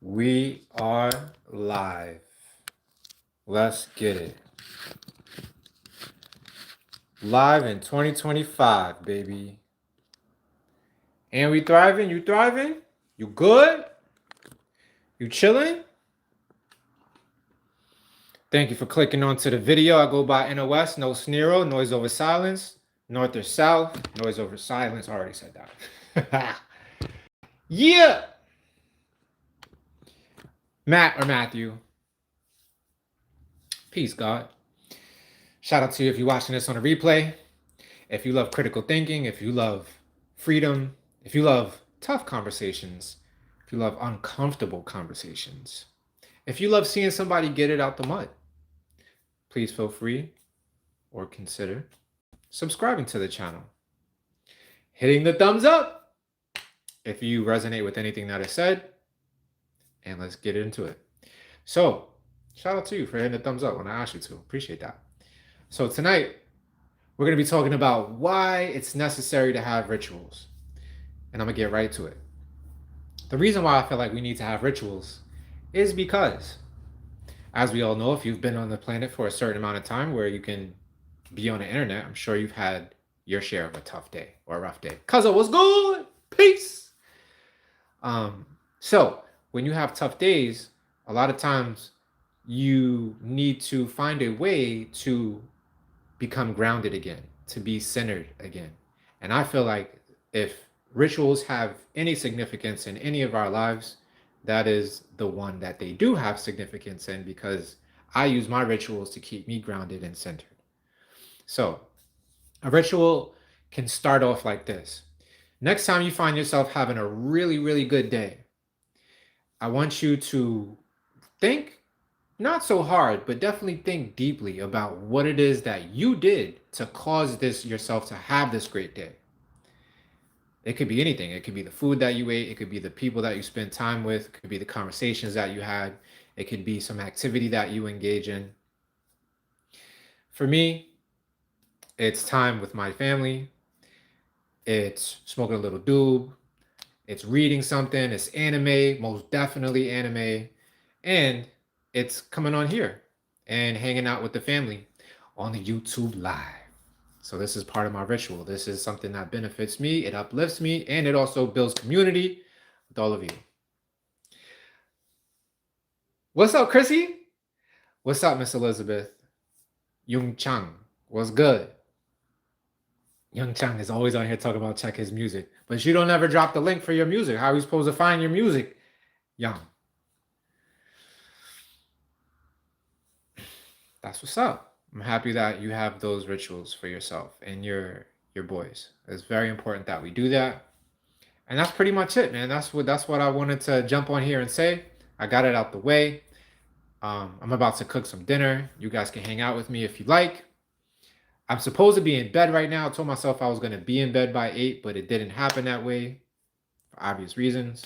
We are live. Let's get it. Live in 2025, baby. And we thriving? You thriving? You good? You chilling? Thank you for clicking onto the video. I go by NOS, no snero, noise over silence, north or south, noise over silence. I already said that. Yeah! Matt or Matthew. Peace, God. Shout out to you if you're watching this on a replay. If you love critical thinking, if you love freedom, if you love tough conversations, if you love uncomfortable conversations, if you love seeing somebody get it out the mud, please feel free or consider subscribing to the channel, hitting the thumbs up if you resonate with anything that I said, and let's get into it. So, shout out to you for hitting the thumbs up when I asked you to. Appreciate that. So tonight, we're going to be talking about why it's necessary to have rituals. And I'm going to get right to it. The reason why I feel like we need to have rituals is because, as we all know, if you've been on the planet for a certain amount of time where you can be on the internet, I'm sure you've had your share of a tough day or a rough day. Cuz it was good. Peace. So when you have tough days, a lot of times you need to find a way to become grounded again, to be centered again. And I feel like if rituals have any significance in any of our lives, that is the one that they do have significance in, because I use my rituals to keep me grounded and centered. So a ritual can start off like this. Next time you find yourself having a really, really good day, I want you to think not so hard, but definitely think deeply about what it is that you did to cause this yourself to have this great day. It could be anything. It could be the food that you ate. It could be the people that you spent time with. It could be the conversations that you had. It could be some activity that you engage in. For me, it's time with my family. It's smoking a little doob. It's reading something. It's anime, most definitely anime. And it's coming on here and hanging out with the family on the YouTube Live. So this is part of my ritual. This is something that benefits me, it uplifts me, and it also builds community with all of you. What's up, Chrissy? What's up, Miss Elizabeth? Yung Chang, what's good? Young Chang is always on here talking about check his music, but you don't ever drop the link for your music. How are we supposed to find your music, Young? That's what's up. I'm happy that you have those rituals for yourself and your boys. It's very important that we do that. And that's pretty much it, man. That's what I wanted to jump on here and say. I got it out the way. I'm about to cook some dinner. You guys can hang out with me if you like. I'm supposed to be in bed right now. I told myself I was going to be in bed by 8, but it didn't happen that way for obvious reasons.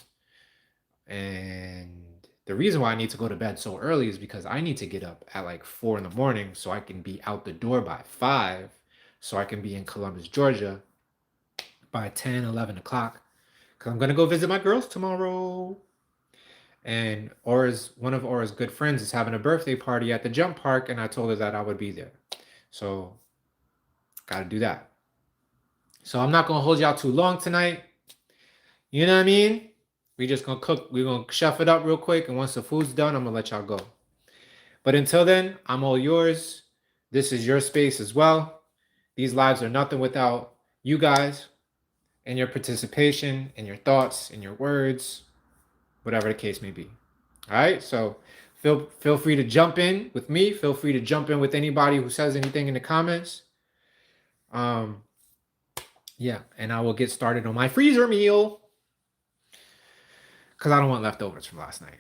And the reason why I need to go to bed so early is because I need to get up at like 4 in the morning so I can be out the door by 5, so I can be in Columbus, Georgia by 10, 11 o'clock. Because I'm going to go visit my girls tomorrow. And one of Aura's good friends is having a birthday party at the jump park, and I told her that I would be there. So, got to do that. So I'm not going to hold y'all too long tonight. You know what I mean? We just going to cook. We're going to chef it up real quick, and once the food's done, I'm going to let y'all go. But until then, I'm all yours. This is your space as well. These lives are nothing without you guys and your participation and your thoughts and your words, whatever the case may be. All right, so feel free to jump in with me. Feel free to jump in with anybody who says anything in the comments. Yeah, and I will get started on my freezer meal because I don't want leftovers from last night.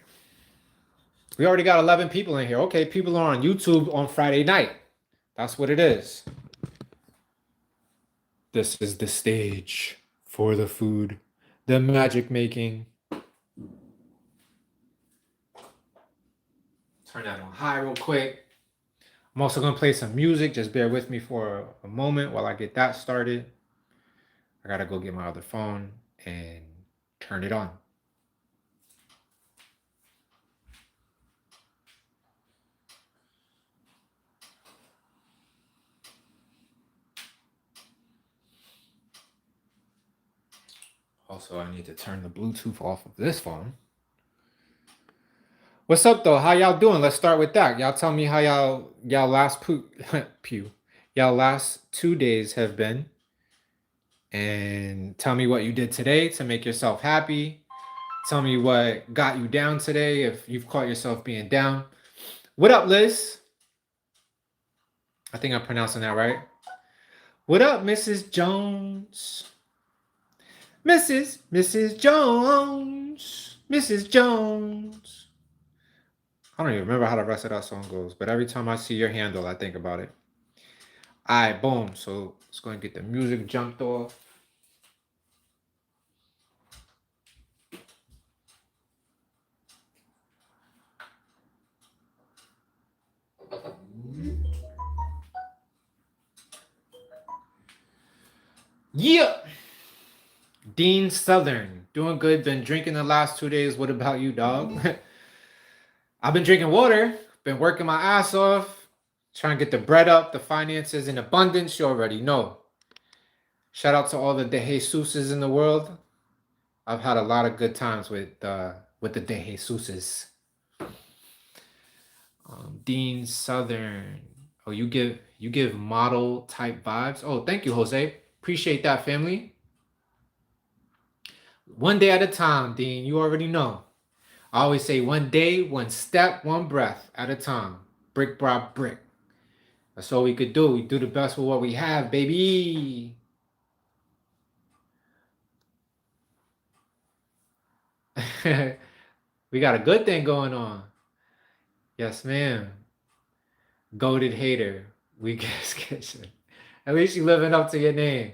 We already got 11 people in here. Okay, people are on YouTube on Friday night. That's what it is. This is the stage for the food, the magic making. Turn that on high real quick. I'm also going to play some music. Just bear with me for a moment while I get that started. I got to go get my other phone and turn it on. Also, I need to turn the Bluetooth off of this phone. What's up though? How y'all doing? Let's start with that. Y'all tell me how y'all last y'all last 2 days have been, and tell me what you did today to make yourself happy. Tell me what got you down today if you've caught yourself being down. What up, Liz? I think I'm pronouncing that right. What up, Mrs. Jones? Mrs. Jones. Mrs. Jones. I don't even remember how the rest of that song goes, but every time I see your handle, I think about it. All right, boom. So let's go and get the music jumped off. Yeah. Dean Southern. Doing good. Been drinking the last 2 days. What about you, dog? I've been drinking water. Been working my ass off. Trying to get the bread up. The finances in abundance. You already know. Shout out to all the De Jesuses in the world. I've had a lot of good times with the De Jesuses. Dean Southern. Oh, you give model type vibes. Oh, thank you, Jose. Appreciate that, family. One day at a time, Dean. You already know. I always say 1 day, 1 step, 1 breath at a time. Brick by brick. That's all we could do. We do the best with what we have, baby. We got a good thing going on. Yes, ma'am. Goated hater. We guess kitchen. At least you living up to your name.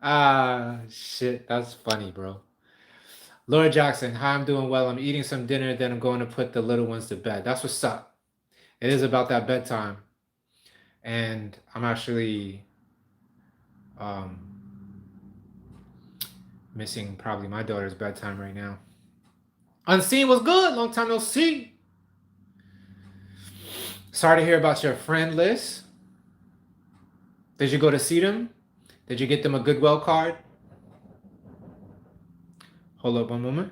Ah, shit. That's funny, bro. Laura Jackson. Hi, I'm doing well. I'm eating some dinner, then I'm going to put the little ones to bed. That's what's up. It is about that bedtime. And I'm actually missing probably my daughter's bedtime right now. Unseen was good. Long time no see. Sorry to hear about your friend list. Did you go to see them? Did you get them a Goodwill card? Hold up one moment.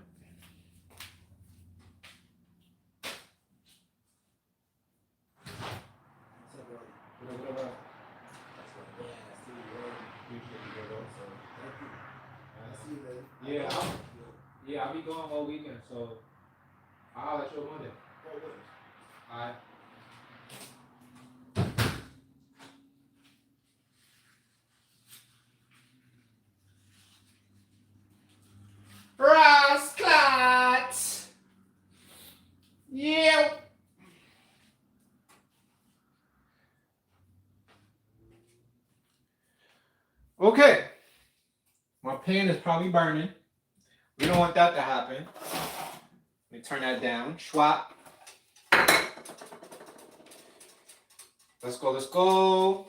Yeah, I'll be going all weekend, so I'll let you on Monday. All right. Rasclat! Yeah. Okay. My pan is probably burning. We don't want that to happen. Let me turn that down. Schwap. Let's go, let's go.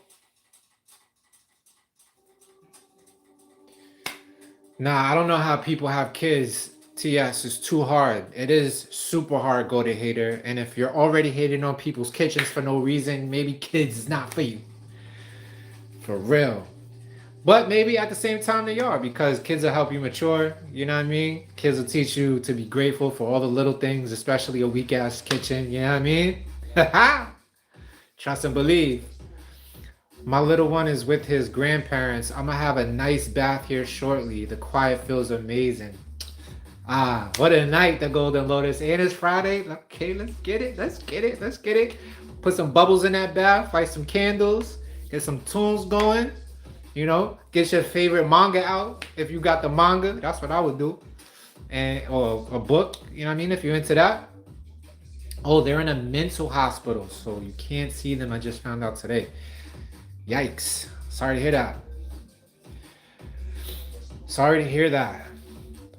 Nah, I don't know how people have kids. TS is too hard. It is super hard, go to hater. And if you're already hating on people's kitchens for no reason, maybe kids is not for you. For real. But maybe at the same time they are, because kids will help you mature. You know what I mean? Kids will teach you to be grateful for all the little things, especially a weak ass kitchen. You know what I mean? Trust and believe. My little one is with his grandparents. I'm gonna have a nice bath here shortly. The quiet feels amazing. Ah, what a night, the Golden Lotus. And it's Friday. Okay, let's get it. Let's get it. Let's get it. Put some bubbles in that bath. Light some candles. Get some tunes going. You know, get your favorite manga out. If you got the manga, that's what I would do. And or a book, you know what I mean? If you're into that. Oh, they're in a mental hospital, so you can't see them. I just found out today. Yikes. Sorry to hear that. Sorry to hear that.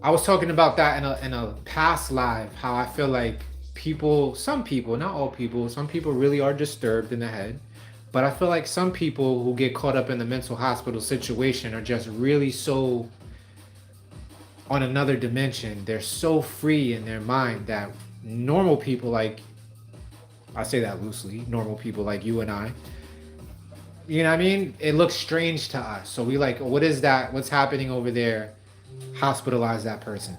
I was talking about that in a past live, how I feel like people, some people, not all people, some people really are disturbed in the head. But I feel like some people who get caught up in the mental hospital situation are just really so on another dimension. They're so free in their mind that normal people, like, I say that loosely, normal people like you and I, You know what I mean? It looks strange to us. So we like, what is that? What's happening over there? Hospitalize that person.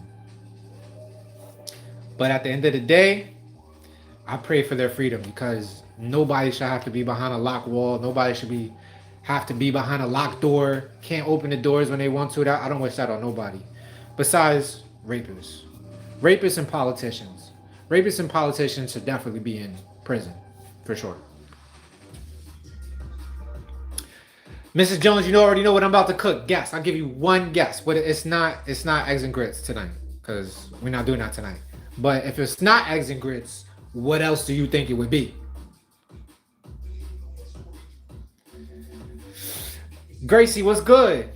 But at the end of the day, I pray for their freedom because nobody should have to be behind a locked wall. Nobody should be have to be behind a locked door. Can't open the doors when they want to. That I don't wish that on nobody. Besides rapists, rapists and politicians. Rapists and politicians should definitely be in prison, for sure. Mrs. Jones, you already know what I'm about to cook. Guess. I'll give you one guess. But it's not eggs and grits tonight. Because we're not doing that tonight. But if it's not eggs and grits, what else do you think it would be? Gracie, what's good?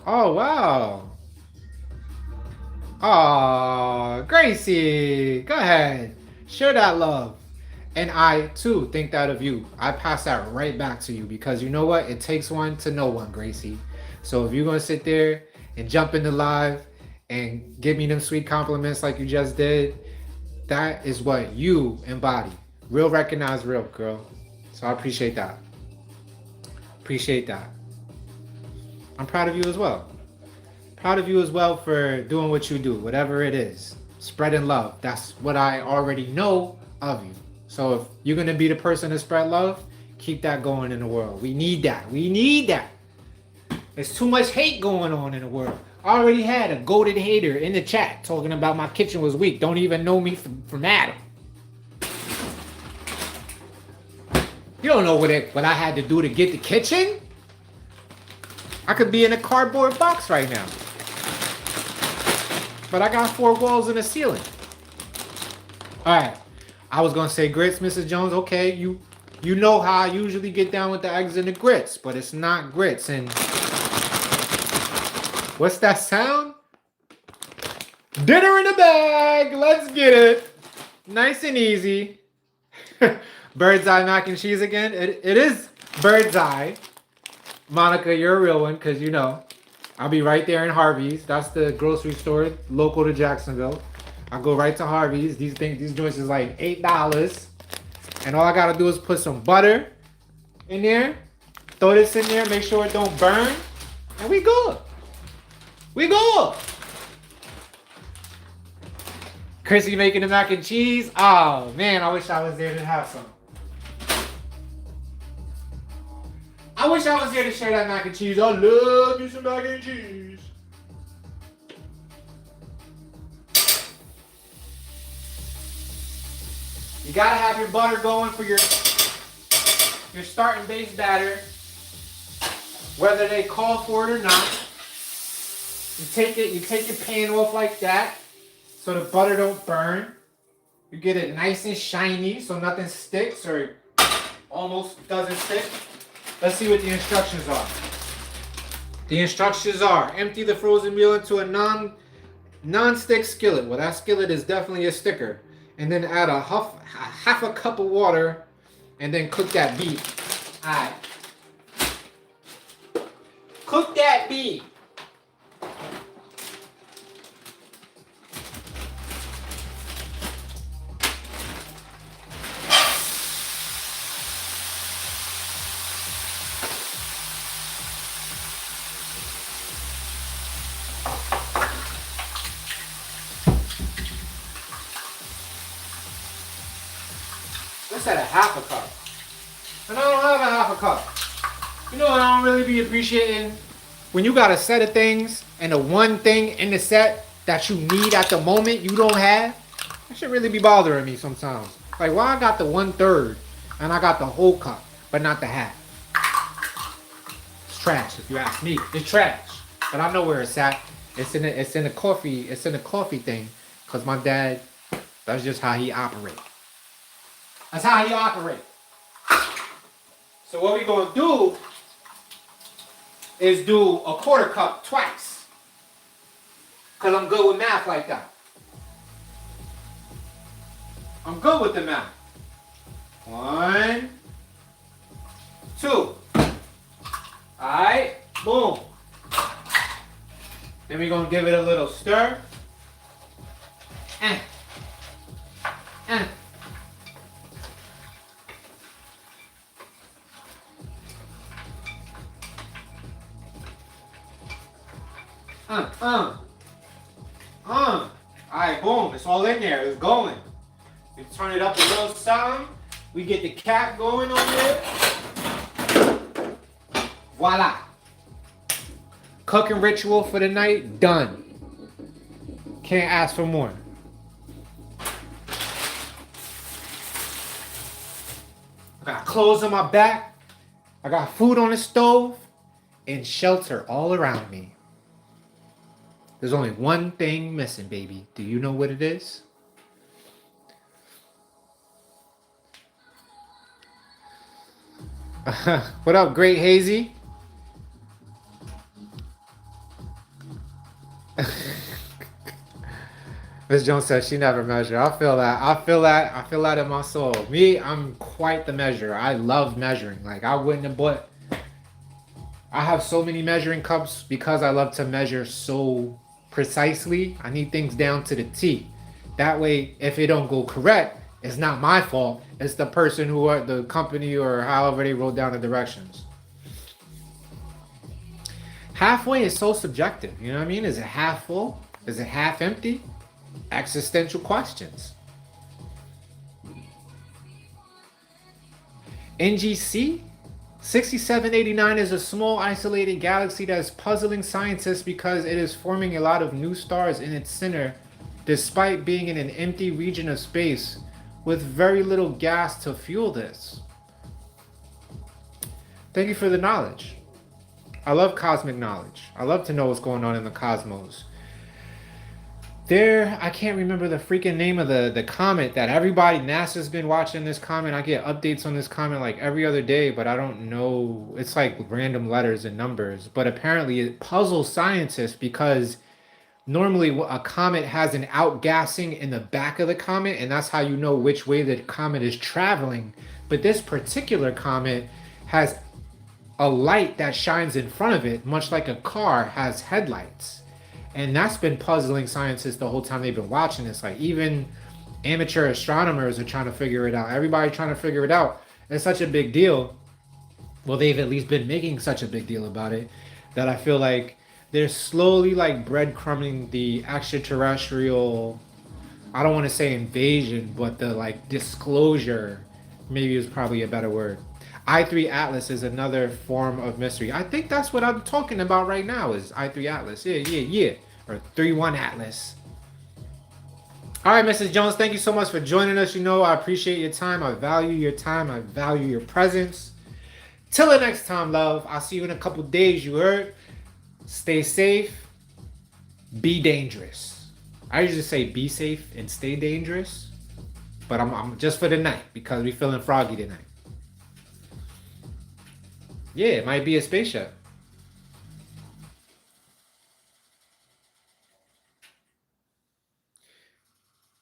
Oh, wow. Oh, Gracie. Go ahead. Share that love. And I, too, think that of you. I pass that right back to you because you know what? It takes one to know one, Gracie. So if you're going to sit there and jump into live and give me them sweet compliments like you just did, that is what you embody. Real recognize real, girl. So I appreciate that. Appreciate that. I'm proud of you as well. Proud of you as well for doing what you do, whatever it is. Spreading love. That's what I already know of you. So if you're going to be the person to spread love, keep that going in the world. We need that. We need that. There's too much hate going on in the world. I already had a goated hater in the chat talking about my kitchen was weak. Don't even know me from Adam. You don't know what I had to do to get the kitchen? I could be in a cardboard box right now. But I got 4 walls and a ceiling. Alright. I was going to say grits, Mrs. Jones. Okay, you know how I usually get down with the eggs and the grits. But it's not grits. And what's that sound? Dinner in the bag. Let's get it. Nice and easy. Bird's eye mac and cheese again. It is bird's eye. Monica, you're a real one because you know. I'll be right there in Harvey's. That's the grocery store local to Jacksonville. I'll go right to Harvey's. These joints is like $8. And all I gotta do is put some butter in there. Throw this in there, make sure it don't burn. And we good. We good. Chrissy making the mac and cheese. Oh man, I wish I was there to have some. I wish I was here to share that mac and cheese. I love me some mac and cheese. You gotta have your butter going for your starting base batter. Whether they call for it or not. You take your pan off like that so the butter don't burn. You get it nice and shiny so nothing sticks or almost doesn't stick. Let's see what the instructions are. The instructions are empty the frozen meal into a non-stick skillet. Well, that skillet is definitely a sticker. And then add half a cup of water and then cook that beef. Alright. Cook that beef. Let's add a half a cup. And I don't have a half a cup. You know what I don't really be appreciating? When you got a set of things and the one thing in the set that you need at the moment you don't have, that should really be bothering me sometimes. Like, why I got the 1/3 and I got the whole cup, but not the half? It's trash, if you ask me. It's trash. But I know where it's at. It's in the coffee thing. Cause my dad, that's just how he operates. That's how he operates. So what we're gonna do is do a 1/4 cup twice. Cause I'm good with math like that. I'm good with the math. 1, 2. Alright, boom. Then we're gonna give it a little stir. All right, boom. It's all in there. It's going. We turn it up a little some. We get the cap going on there. Voila. Cooking ritual for the night, done. Can't ask for more. I got clothes on my back. I got food on the stove and shelter all around me. There's only one thing missing, baby. Do you know what it is? What up, Great Hazy? Miss Jones says she never measure. I feel that. I feel that. I feel that in my soul. Me, I'm quite the measurer. I love measuring. Like I wouldn't have bought. I have so many measuring cups because I love to measure so precisely. I need things down to the T. That way, if it don't go correct, it's not my fault. It's the person who, the company, or however they wrote down the directions. Halfway is so subjective. You know what I mean? Is it half full? Is it half empty? Existential questions. NGC 6789 is a small isolated galaxy that is puzzling scientists because it is forming a lot of new stars in its center despite being in an empty region of space with very little gas to fuel this. Thank you for the knowledge. I love cosmic knowledge. I love to know what's going on in the cosmos. I can't remember the freaking name of the comet that everybody, NASA's been watching this comet. I get updates on this comet like every other day, but I don't know. It's like random letters and numbers. But apparently it puzzles scientists because normally a comet has an outgassing in the back of the comet, and that's how you know which way the comet is traveling. But this particular comet has a light that shines in front of it, much like a car has headlights. And that's been puzzling scientists the whole time they've been watching this. Like even amateur astronomers are trying to figure it out. Everybody trying to figure it out. It's such a big deal. Well, they've at least been making such a big deal about it that I feel like they're slowly like breadcrumbing the extraterrestrial, I don't want to say invasion, but the like disclosure, maybe is probably a better word. I3 Atlas is another form of mystery. I think that's what I'm talking about right now is I3 Atlas. Yeah. Or 3-1 Atlas. All right, Mrs. Jones, thank you so much for joining us. You know, I appreciate your time. I value your time. I value your presence. Till the next time, love. I'll see you in a couple days, you heard? Stay safe. Be dangerous. I usually say be safe and stay dangerous. But I'm just for the night because we feeling froggy tonight. Yeah, it might be a spaceship.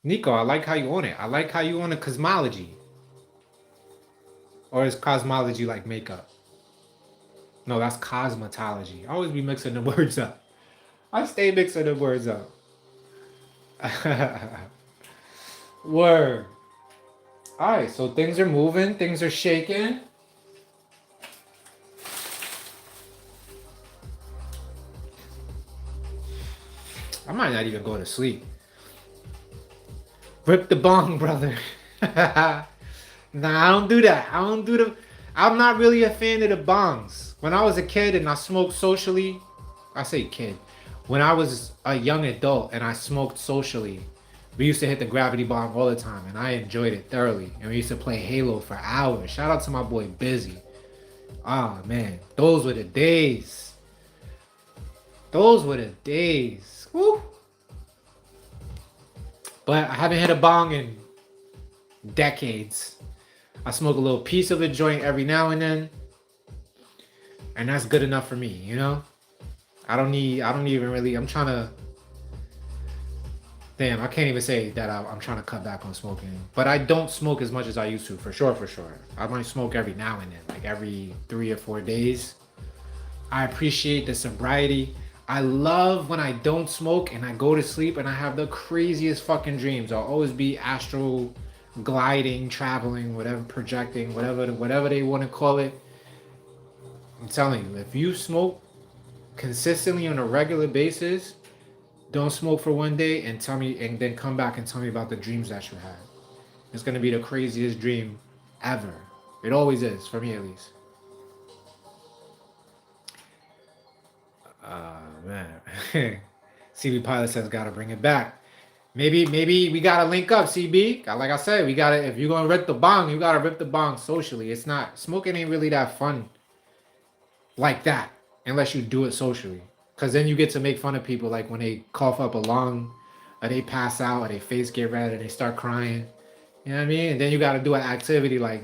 Nico, I like how you own it. I like how you own a cosmology. Or is cosmology like makeup? No, that's cosmetology. I always be mixing the words up. I stay mixing the words up. Word. Alright, so things are moving. Things are shaking. I might not even go to sleep. Rip the bong, brother. Nah, I don't do that. I'm not really a fan of the bongs. When I was a kid and I smoked socially, I say kid. When I was a young adult and I smoked socially, we used to hit the gravity bong all the time and I enjoyed it thoroughly. And we used to play Halo for hours. Shout out to my boy Busy. Ah, man, those were the days. Those were the days. Woo. But I haven't hit a bong in decades. I smoke a little piece of a joint every now and then. And that's good enough for me, you know? I'm trying to, damn, I can't even say that I'm trying to cut back on smoking. But I don't smoke as much as I used to, for sure. I might smoke every now and then, like every 3 or 4 days. I appreciate the sobriety. I love when I don't smoke and I go to sleep and I have the craziest fucking dreams. I'll always be astral gliding, traveling, whatever, projecting, whatever they want to call it. I'm telling you, if you smoke, consistently on a regular basis, don't smoke for one day and tell me, and then come back and tell me about the dreams that you had. It's gonna be the craziest dream ever. It always is, for me at least. Man. CB Pilot says gotta bring it back. Maybe we gotta link up, CB. Like I said, we gotta, if you're gonna rip the bong, you gotta rip the bong socially. It's not, smoking ain't really that fun like that unless you do it socially. Cause then you get to make fun of people like when they cough up a lung, or they pass out, or they face get red, or they start crying. You know what I mean? And then you gotta do an activity like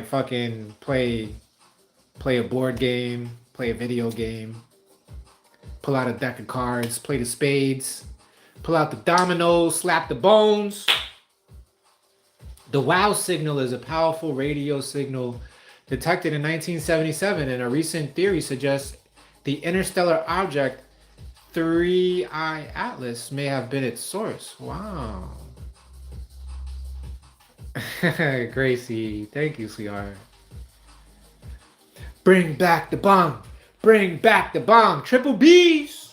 fucking play a board game, play a video game, pull out a deck of cards, play the spades, pull out the dominoes, slap the bones. The wow signal is a powerful radio signal detected in 1977, and a recent theory suggests the interstellar object 3I Atlas may have been its source. Wow. Gracie, thank you, sweetheart. Bring back the bomb. Bring back the bomb. Triple B's.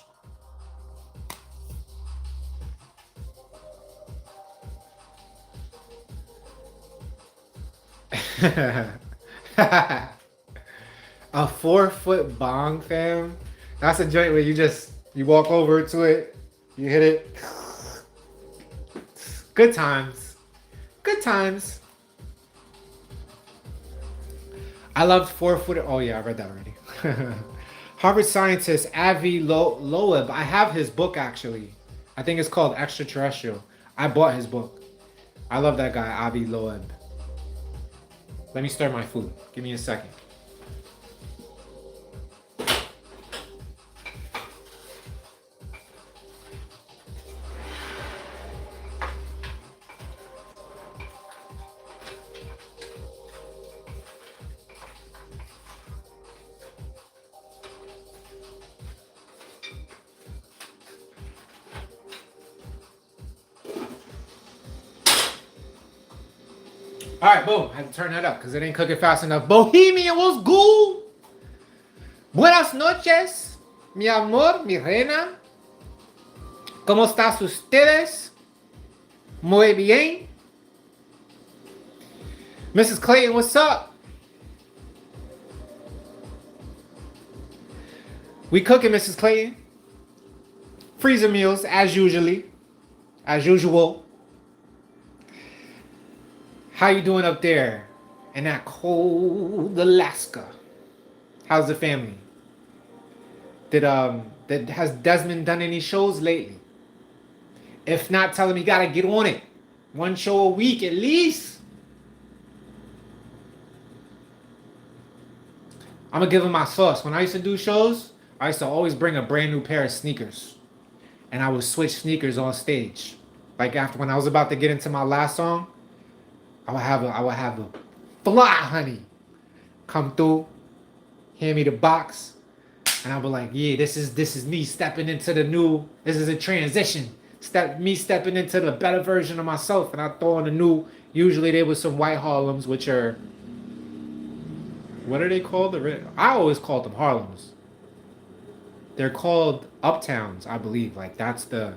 A 4-foot bong, fam. That's a joint where you walk over to it, you hit it. Good times. Good times. I loved 4-foot. Oh yeah, I read that already. Harvard scientist Avi Loeb. I have his book actually. I think it's called Extraterrestrial. I bought his book. I love that guy, Avi Loeb. Let me stir my food. Give me a second. All right, boom. I had to turn that up because it ain't cooking fast enough. Bohemian, what's good? Buenas noches, mi amor, mi reina. ¿Cómo estás ustedes? Muy bien. Mrs. Clayton, what's up? We cooking, Mrs. Clayton. Freezer meals, as usually. As usual. How you doing up there in that cold Alaska? How's the family? Has Desmond done any shows lately? If not, tell him he gotta get on it. 1 show a week at least. I'm gonna give him my sauce. When I used to do shows, I used to always bring a brand new pair of sneakers, and I would switch sneakers on stage. Like after when I was about to get into my last song, I would have a fly honey come through, hand me the box, and I'll be like, yeah, this is me stepping into the new. This is a transition. Me stepping into the better version of myself, and I throw in the new. Usually there was some white Harlems, which are, what are they called? I always called them Harlems. They're called Uptowns, I believe. Like that's the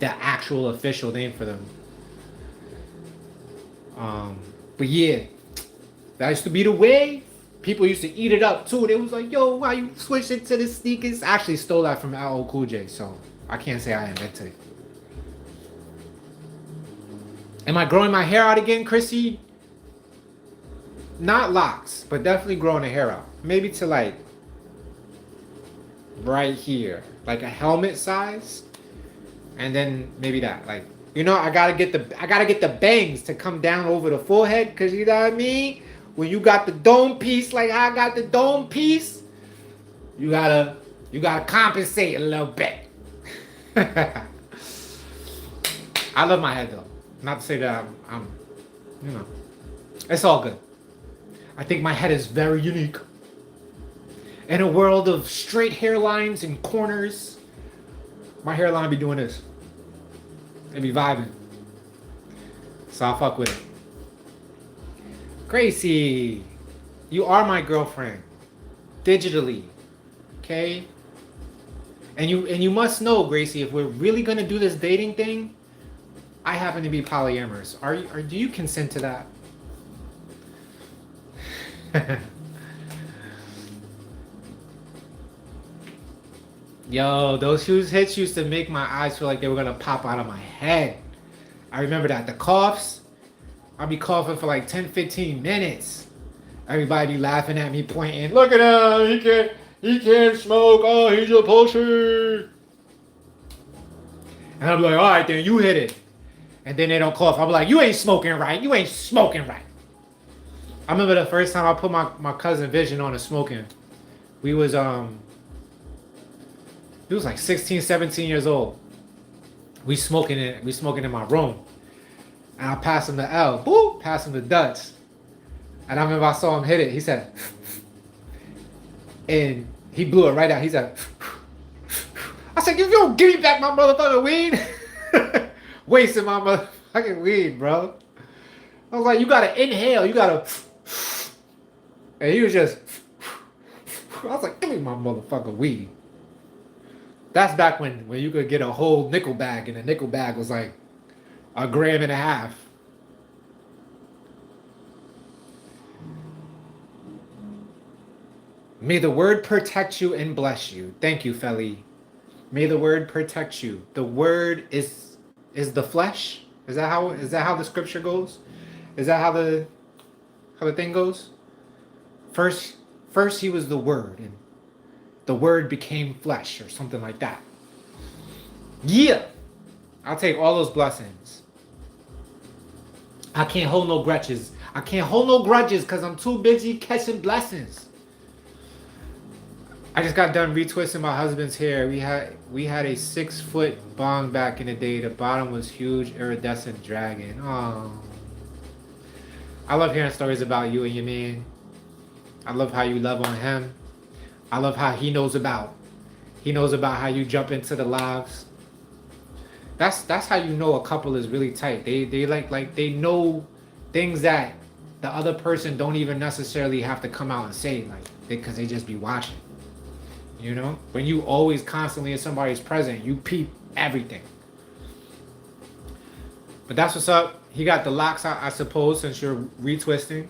actual official name for them. But yeah, that used to be the way. People used to eat it up too. They was like, yo, why you switch it to the sneakers? I actually stole that from LL Cool J, so I can't say I invented it. Am I growing my hair out again, Chrissy? Not locks, but definitely growing the hair out. Maybe to like right here, like a helmet size, and then maybe that, like, you know, I gotta get the bangs to come down over the forehead, cause you know what I mean. When you got the dome piece, like I got the dome piece, you gotta compensate a little bit. I love my head though. Not to say that I'm, you know, it's all good. I think my head is very unique. In a world of straight hairlines and corners, my hairline be doing this. It be vibing. So I'll fuck with it. Gracie, you are my girlfriend. digitally, okay? And you must know, Gracie, if we're really gonna do this dating thing, I happen to be polyamorous. Do you consent to that? Yo, those huge hits used to make my eyes feel like they were gonna pop out of my head. I remember that. The coughs, I'd be coughing for like 10, 15 minutes. Everybody be laughing at me, pointing, look at him, he can't smoke, oh, he's a pusher. And I'm like, all right, then you hit it. And then they don't cough. I'm like, you ain't smoking right. You ain't smoking right. I remember the first time I put my cousin Vision on to smoking. He was like 16, 17 years old. We smoking in my room. And I passed him the L. Boop, passed him the Dutch. And I remember I saw him hit it. He said, and he blew it right out. He said, I said, if you don't give me back my motherfucking weed, wasting my motherfucking weed, bro. I was like, you gotta inhale, you gotta, and he was just, I was like, give me my motherfucking weed. That's back when you could get a whole nickel bag, and a nickel bag was like 1.5 grams. May the word protect you and bless you. Thank you, Feli. May the word protect you. The word is the flesh. Is that how the scripture goes? Is that how the thing goes? First he was the word, and the word became flesh, or something like that. Yeah, I'll take all those blessings. I can't hold no grudges. Because I'm too busy catching blessings. I just got done retwisting my husband's hair. We had a 6-foot bong back in the day. The bottom was huge, iridescent dragon. Oh, I love hearing stories about you and your man. I love how you love on him. I love how he knows about how you jump into the lives. That's how you know a couple is really tight. They like they know things that the other person don't even necessarily have to come out and say, like, because they just be watching. You know, when you always constantly in somebody's present, you peep everything. But that's what's up. He got the locks out, I suppose, since you're retwisting.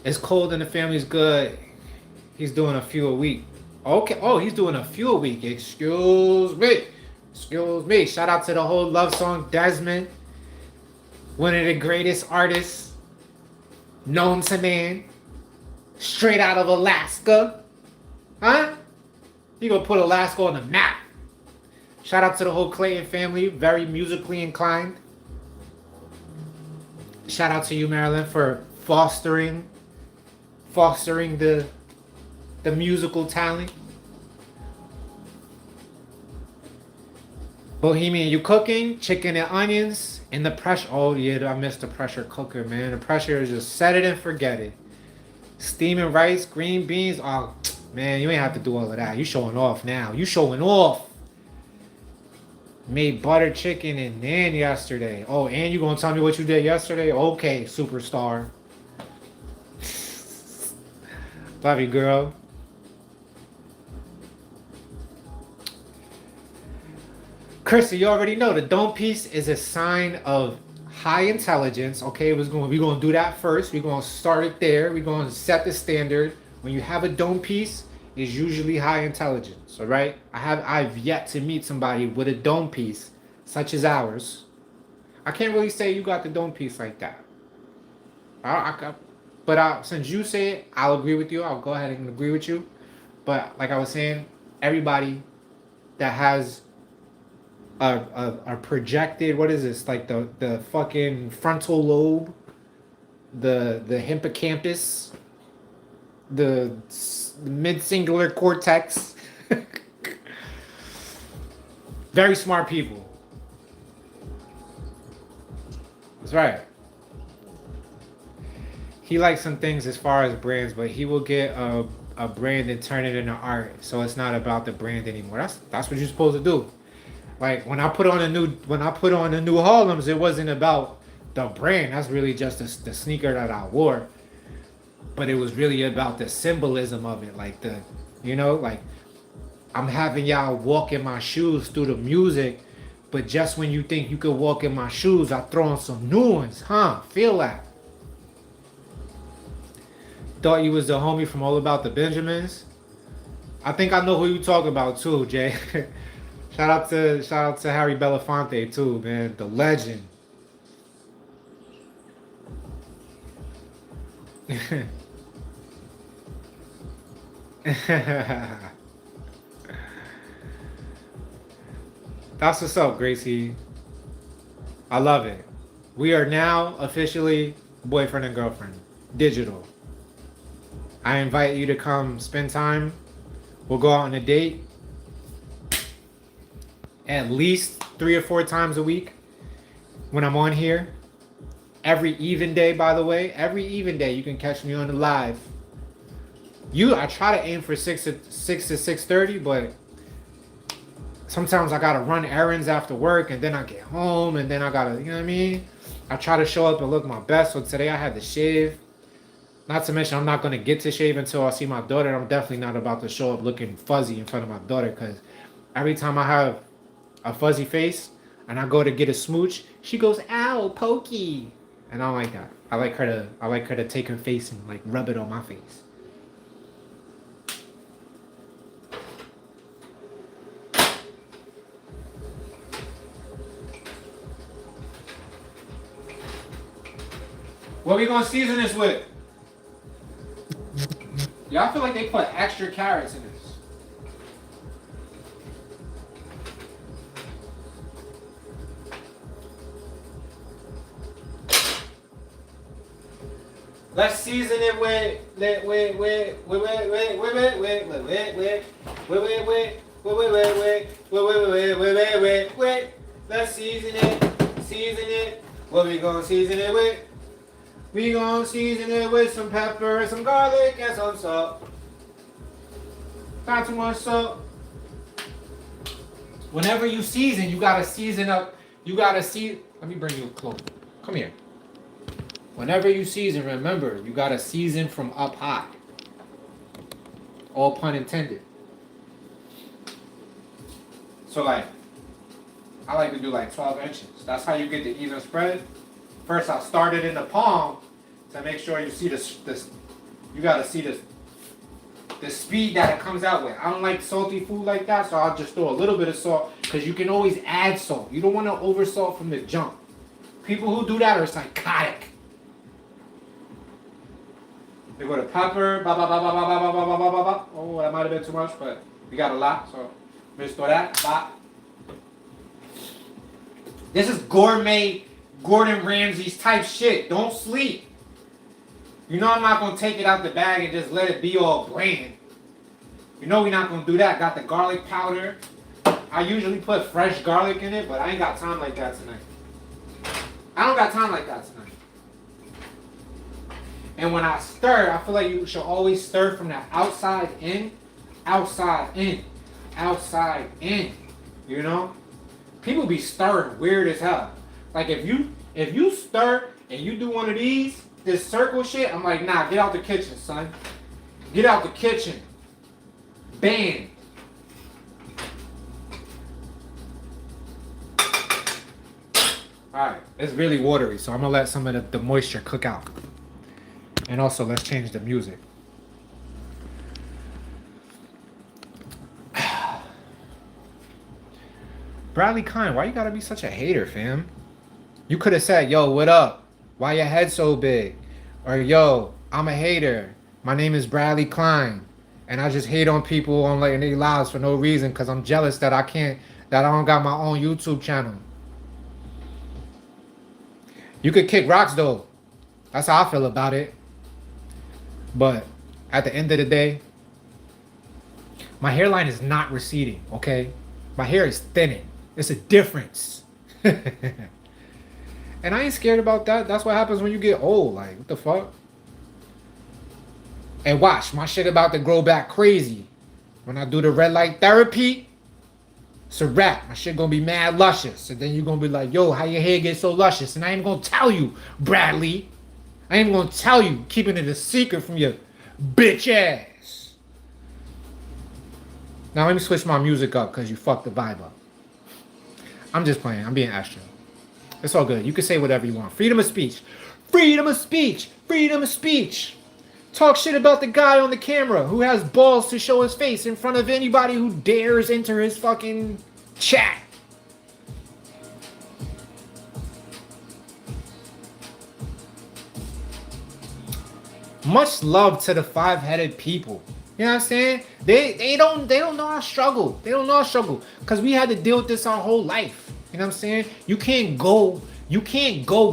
It's cold and the family's good. He's doing a few a week. Okay. Oh, he's doing a few a week. Excuse me. Shout out to the whole love song Desmond. One of the greatest artists known to man. Straight out of Alaska. Huh? You gonna put Alaska on the map. Shout out to the whole Clayton family. Very musically inclined. Shout out to you, Marilyn, for fostering the musical talent. Bohemian, you cooking chicken and onions in the pressure. Oh yeah, I missed the pressure cooker, man. The pressure is just set it and forget it. Steaming rice, green beans. Oh man, you ain't have to do all of that. You showing off now. You showing off. Made butter chicken and naan yesterday. Oh, and you gonna tell me what you did yesterday? Okay, superstar. Love you, girl. Chrissy, you already know the dome piece is a sign of high intelligence. Okay, we're gonna do that first. We're gonna start it there. We're gonna set the standard. When you have a dome piece, it's usually high intelligence. All right. I've yet to meet somebody with a dome piece such as ours. I can't really say you got the dome piece like that. But since you say it, I'll agree with you. I'll go ahead and agree with you. But like I was saying, everybody that has a projected, what is this? Like the fucking frontal lobe, the hippocampus, the mid-singular cortex. Very smart people. That's right. He likes some things as far as brands, but he will get a brand and turn it into art. So it's not about the brand anymore. That's what you're supposed to do. Like when I put on the new Harlems, it wasn't about the brand. That's really just the sneaker that I wore. but it was really about the symbolism of it, like the, like I'm having y'all walk in my shoes through the music, but just when you think you could walk in my shoes, I throw in some new ones, huh? Feel that? Thought you was the homie from All About the Benjamins. I think I know who you talking about too, Jay. shout out to Harry Belafonte too, man, the legend. That's what's up, Gracie. I love it. We are now officially boyfriend and girlfriend. Digital. I invite you to come spend time. We'll go out on a date at least 3 or 4 times a week when I'm on here. Every even day, by the way. Every even day you can catch me on the live. I try to aim for 6 to 6:30, but sometimes I gotta run errands after work, and then I get home, and then I gotta, you know what I mean? I try to show up and look my best. So today I had to shave. Not to mention, I'm not gonna get to shave until I see my daughter. I'm definitely not about to show up looking fuzzy in front of my daughter, because every time I have a fuzzy face and I go to get a smooch, she goes, "Ow, pokey," and I don't like that. I like her to take her face and like rub it on my face. What we gonna season this with? Yeah, I feel like they put extra carrots in this. Let's season it with. Let's season it. Season it. What we gonna season it with? We gonna season it with some pepper, some garlic, and some salt. Not too much salt. Whenever you season, you gotta season up. You gotta see. Let me bring you close. Come here. Whenever you season, remember, you gotta season from up high. All pun intended. So like, I like to do like 12 inches. That's how you get the even spread. First, I'll start it in the palm to make sure you see this. You gotta see this. The speed that it comes out with. I don't like salty food like that, so I'll just throw a little bit of salt, because you can always add salt. You don't want to over salt from the jump. People who do that are psychotic. They go to pepper, ba ba ba ba ba ba ba ba ba ba ba. Oh, that might have been too much, but we got a lot, so let's throw that. Ba. This is gourmet Gordon Ramsay's type shit. Don't sleep. You know I'm not going to take it out the bag and just let it be all bland. You know we're not going to do that. Got the garlic powder. I usually put fresh garlic in it, but I ain't got time like that tonight. I don't got time like that tonight. And when I stir, I feel like you should always stir from the outside in, outside in, outside in. You know? People be stirring weird as hell. Like if you stir and you do one of these, this circle shit, I'm like, nah, get out the kitchen, son. Get out the kitchen. Bam. Alright, it's really watery, so I'm gonna let some of the moisture cook out. And also, let's change the music. Bradley Kine, why you gotta be such a hater, fam? You could have said, yo, what up? Why your head so big? Or, yo, I'm a hater. My name is Bradley Klein. And I just hate on people on like their lives for no reason, because I'm jealous that I don't got my own YouTube channel. You could kick rocks though. That's how I feel about it. But at the end of the day, my hairline is not receding, okay? My hair is thinning. It's a difference. And I ain't scared about that. That's what happens when you get old. Like, what the fuck? And watch, my shit about to grow back crazy. When I do the red light therapy, it's a wrap. My shit gonna be mad luscious. And then you're gonna be like, yo, how your hair get so luscious? And I ain't gonna tell you, Bradley. I ain't gonna tell you, keeping it a secret from your bitch ass. Now let me switch my music up because you fucked the vibe up. I'm just playing. I'm being extra. It's all good. You can say whatever you want. Freedom of speech. Freedom of speech. Freedom of speech. Talk shit about the guy on the camera who has balls to show his face in front of anybody who dares enter his fucking chat. Much love to the five-headed people. You know what I'm saying? They don't know our struggle. They don't know our struggle. Cause we had to deal with this our whole life. You know what I'm saying? You can't go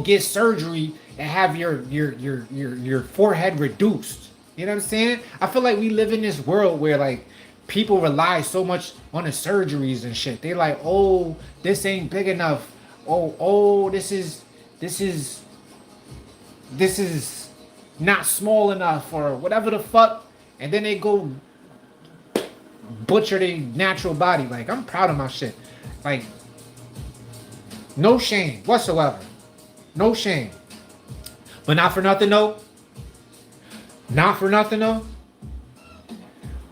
get surgery and have your forehead reduced. You know what I'm saying? I feel like we live in this world where like people rely so much on the surgeries and shit. They like, oh, this ain't big enough. Oh, this is not small enough or whatever the fuck. And then they go butcher their natural body. Like, I'm proud of my shit. Like, no shame whatsoever. No shame. But not for nothing though. Not for nothing though.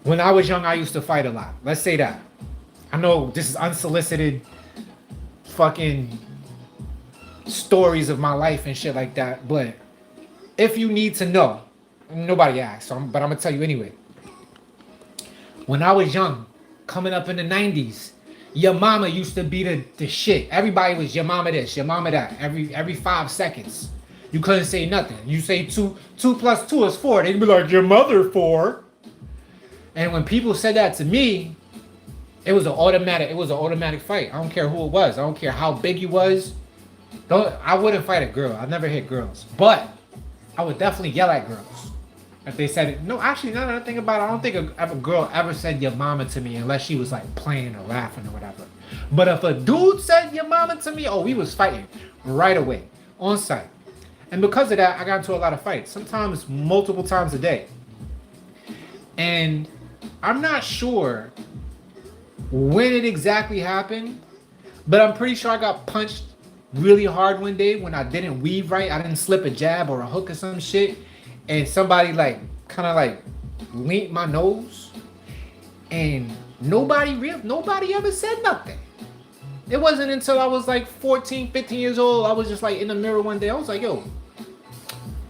When I was young, I used to fight a lot. Let's say that. I know this is unsolicited fucking stories of my life and shit like that. But if you need to know, nobody asked, but I'm going to tell you anyway. When I was young, coming up in the 90s, your mama used to be the shit. Everybody was your mama this, your mama that, every 5 seconds. You couldn't say nothing. You say 2 plus 2 is 4. They'd be like, your mother 4. And when people said that to me, it was an automatic fight. I don't care who it was. I don't care how big you was. I wouldn't fight a girl. I've never hit girls. But I would definitely yell at girls if they said it. No, actually, now that I think about it, I don't think a girl ever said your mama to me unless she was like playing or laughing or whatever. But if a dude said your mama to me, oh, we was fighting right away, on sight. And because of that, I got into a lot of fights, sometimes multiple times a day. And I'm not sure when it exactly happened, but I'm pretty sure I got punched really hard one day when I didn't weave right. I didn't slip a jab or a hook or some shit, and somebody like kind of like leaned my nose, and nobody ever said nothing. It wasn't until I was like 14, 15 years old, I was just like in the mirror one day. I was like, yo,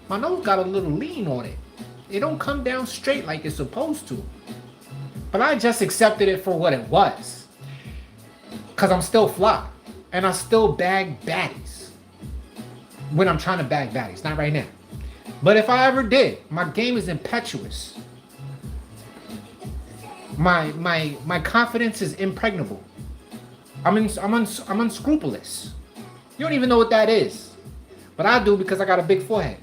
my nose got a little lean on it. It don't come down straight like it's supposed to. But I just accepted it for what it was, because I'm still fly. And I still bag baddies when I'm trying to bag baddies. Not right now. But if I ever did, my game is impetuous. My confidence is impregnable. I'm unscrupulous. You don't even know what that is. But I do, because I got a big forehead.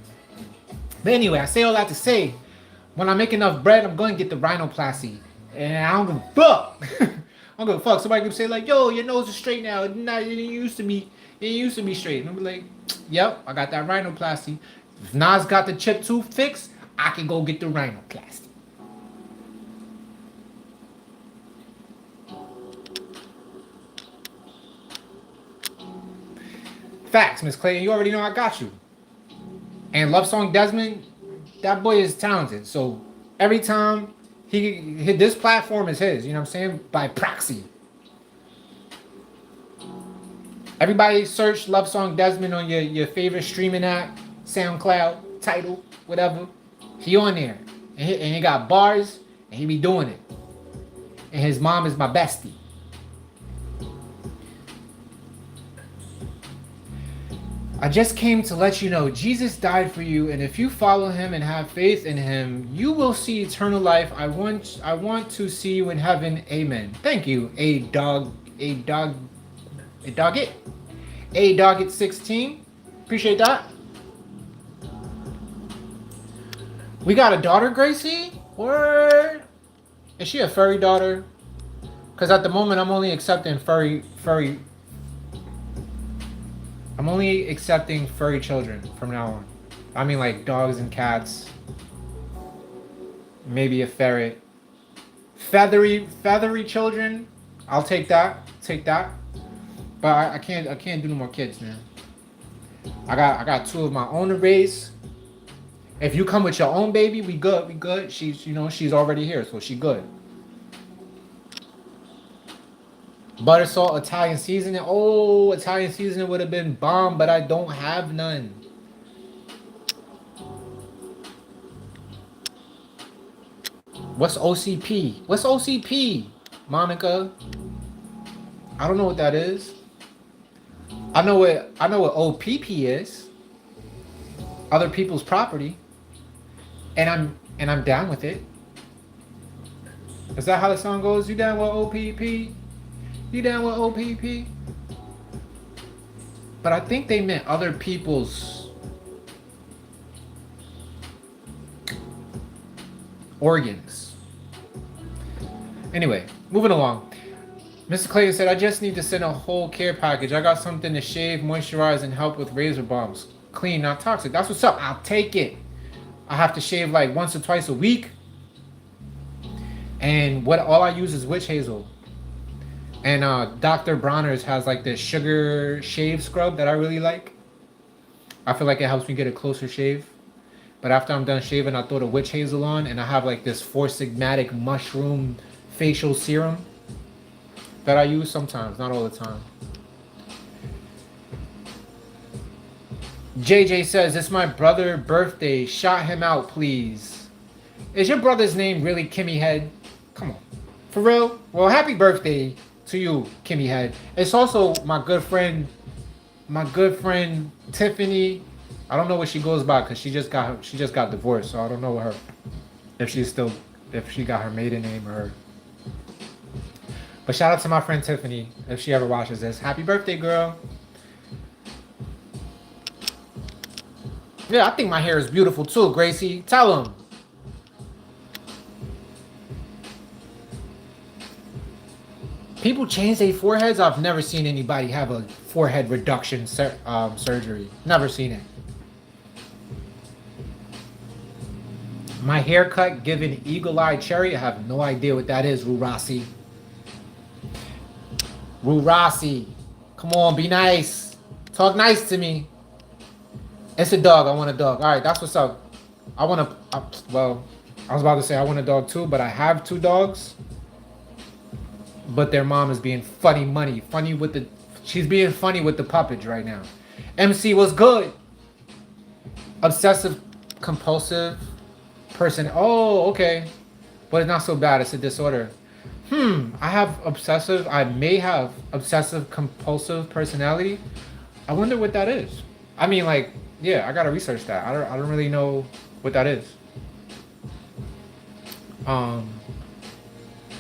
But anyway, I say all that to say, when I make enough bread, I'm going to get the rhinoplasty. And I don't give a fuck. I don't give a fuck. Somebody could say like, yo, your nose is straight now. Nah, it used to be straight. And I'm like, yep, I got that rhinoplasty. If Nas got the chip tooth fixed, I can go get the rhinoplasty. Facts, Miss Clayton. You already know I got you. And Love Song Desmond, that boy is talented. So every time this platform is his, you know what I'm saying? By proxy. Everybody search Love Song Desmond on your favorite streaming app, SoundCloud, Tidal, whatever. He on there. And he got bars, and he be doing it. And his mom is my bestie. I just came to let you know Jesus died for you, and if you follow him and have faith in him, you will see eternal life. I want to see you in heaven. Amen. Thank you, A dog it 16. Appreciate that. We got a daughter, Gracie? Word. Is she a furry daughter? Because at the moment I'm only accepting furry I'm only accepting furry children from now on. I mean, like dogs and cats. Maybe a ferret. Feathery children. I'll take that. But I can't do no more kids, man. I got 2 of my own to raise. If you come with your own baby, we good. We good. She's, she's already here, so she good. Butter salt, Italian seasoning. Oh, Italian seasoning would have been bomb, but I don't have none. What's OCP? What's OCP, Monica? I don't know what that is. I know what OPP is. Other people's property, and I'm down with it. Is that how the song goes? You down with OPP? You down with OPP? But I think they meant other people's organs. Anyway, moving along. Mr. Clayton said, I just need to send a whole care package. I got something to shave, moisturize, and help with razor bumps. Clean, not toxic. That's what's up. I'll take it. I have to shave like once or twice a week. And all I use is witch hazel. And Dr. Bronner's has like this sugar shave scrub that I really like. I feel like it helps me get a closer shave. But after I'm done shaving, I throw the witch hazel on, and I have like this Four Sigmatic mushroom facial serum that I use sometimes, not all the time. JJ says, it's my brother's birthday. Shout him out, please. Is your brother's name really Kimmy Head? Come on. For real? Well, happy birthday to you, Kimmy Head. It's also my good friend Tiffany. I don't know what she goes by because she just got divorced, so I don't know her if she got her maiden name or her. But shout out to my friend Tiffany if she ever watches this. Happy birthday, girl. Yeah, I think my hair is beautiful too, Gracie. Tell them. People change their foreheads. I've never seen anybody have a forehead reduction surgery. Never seen it. My haircut given eagle-eye cherry. I have no idea what that is, Rurasi. Rurasi. Come on, be nice. Talk nice to me. It's a dog. I want a dog. All right, that's what's up. I was about to say I want a dog too, but I have 2 dogs. But their mom is being she's being funny with the puppets right now. MC was good. Obsessive compulsive person. Oh, okay. But it's not so bad. It's a disorder. I may have obsessive compulsive personality. I wonder what that is. I mean, like, yeah, I gotta research that. I don't really know what that is.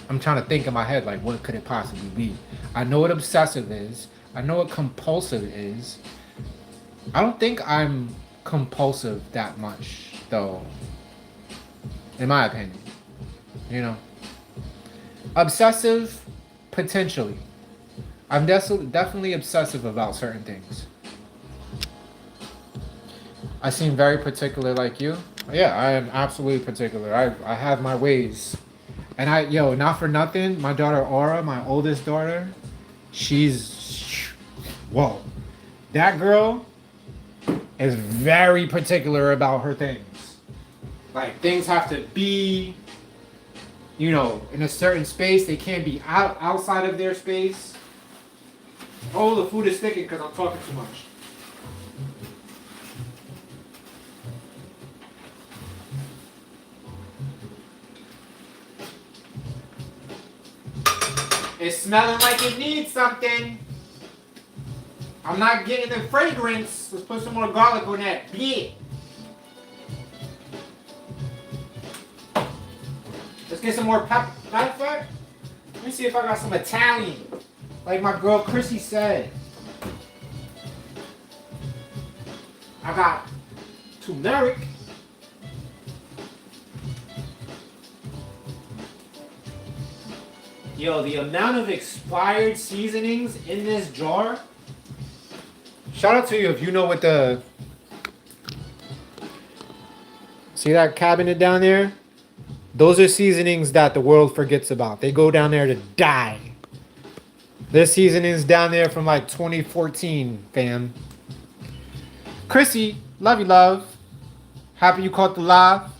I'm trying to think in my head, like, what could it possibly be? I know what obsessive is. I know what compulsive is. I don't think I'm compulsive that much, though. In my opinion. You know. Obsessive, potentially. I'm definitely obsessive about certain things. I seem very particular like you. Yeah, I am absolutely particular. I have my ways. And not for nothing, my daughter Aura, my oldest daughter, whoa. That girl is very particular about her things. Like, things have to be, in a certain space. They can't be outside of their space. Oh, the food is sticking because I'm talking too much. It's smelling like it needs something. I'm not getting the fragrance. Let's put some more garlic on that. Bleh. Let's get some more pepper. Matter of fact, let me see if I got some Italian. Like my girl Chrissy said. I got turmeric. Yo, the amount of expired seasonings in this jar. Shout out to you if you know what the... See that cabinet down there? Those are seasonings that the world forgets about. They go down there to die. There's seasonings down there from like 2014, fam. Chrissy, love you, love. Happy you caught the live.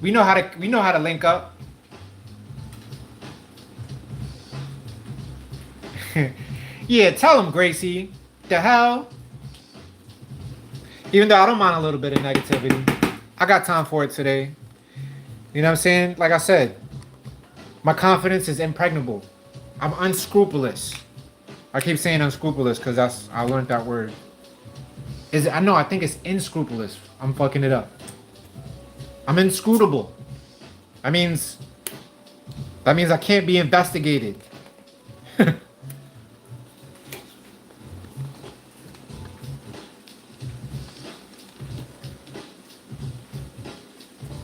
We know how to link up. Yeah, tell him, Gracie. The hell? Even though I don't mind a little bit of negativity, I got time for it today. You know what I'm saying? Like I said, my confidence is impregnable. I'm unscrupulous. I keep saying unscrupulous because I learned that word. Is it? I know. I think it's inscrupulous. I'm fucking it up. I'm inscrutable. That means I can't be investigated. A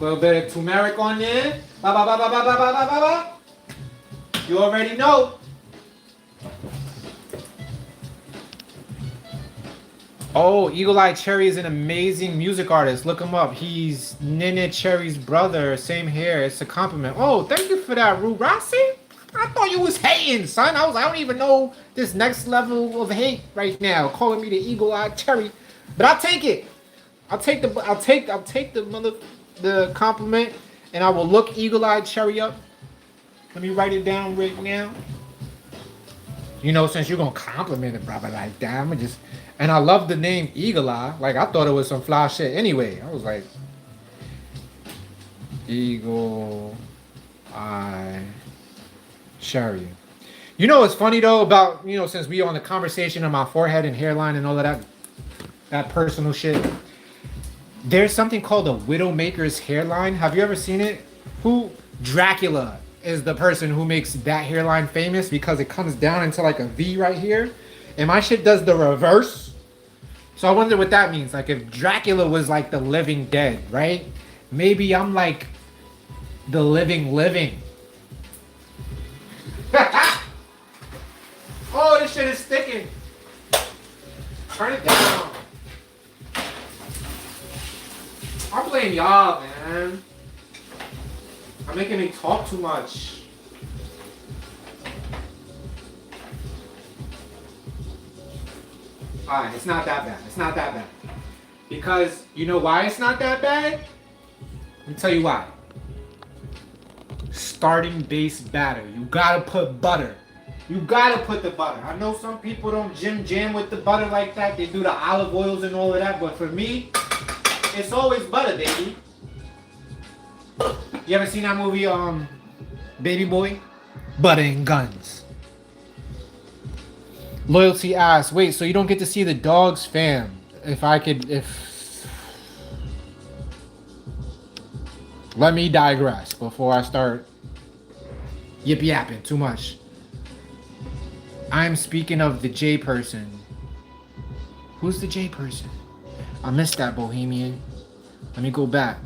little bit of turmeric on there. Ba ba ba ba ba ba ba ba ba ba. You already know. Oh, Eagle Eye Cherry is an amazing music artist. Look him up. He's Nene Cherry's brother. Same hair. It's a compliment. Oh, thank you for that, Ru Rossi. I thought you was hating, son. I don't even know this next level of hate right now, calling me the Eagle Eye Cherry. But I'll take it. I'll take the compliment, and I will look Eagle Eye Cherry up. Let me write it down right now. You know, since you're gonna compliment a brother like that, I'm gonna just. And I love the name Eagle Eye. Like, I thought it was some fly shit. Anyway, I was like, Eagle Eye Cherry. You know what's funny though about, you know, since we on the conversation of my forehead and hairline and all of that personal shit. There's something called a Widowmaker's hairline. Have you ever seen it? Dracula is the person who makes that hairline famous because it comes down into like a V right here. And my shit does the reverse. So I wonder what that means. Like if Dracula was like the living dead, right? Maybe I'm like the living. Oh, this shit is sticking. Turn it down. I'm blaming y'all, man. I'm making me talk too much. Alright, it's not that bad. It's not that bad. Because you know why it's not that bad? Let me tell you why. Starting base batter. You gotta put butter. You gotta put the butter. I know some people don't jam with the butter like that. They do the olive oils and all of that. But for me, it's always butter, baby. You ever seen that movie, Baby Boy? Butter and Guns. Loyalty asks, wait, so you don't get to see the dogs, fam? Let me digress before I start yip-yapping too much. I'm speaking of the J person. Who's the J person? I missed that, Bohemian. Let me go back.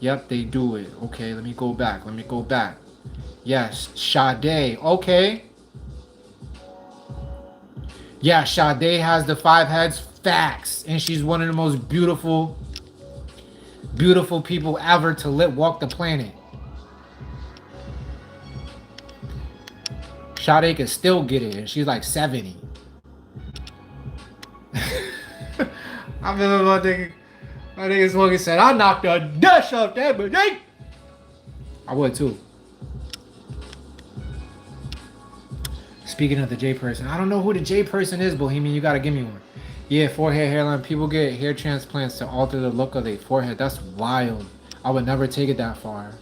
Yep, they do it. Okay, let me go back. Yes, Sade. Okay. Yeah, Sade has the 5 heads. Facts. And she's one of the most beautiful people ever to walk the planet. Sade can still get it, and she's like 70. I remember my nigga Smokey said, I knocked the dust off that, but I would too. Speaking of the J person, I don't know who the J person is, Bohemian. You gotta give me one. Yeah, forehead, hairline. People get hair transplants to alter the look of their forehead. That's wild. I would never take it that far.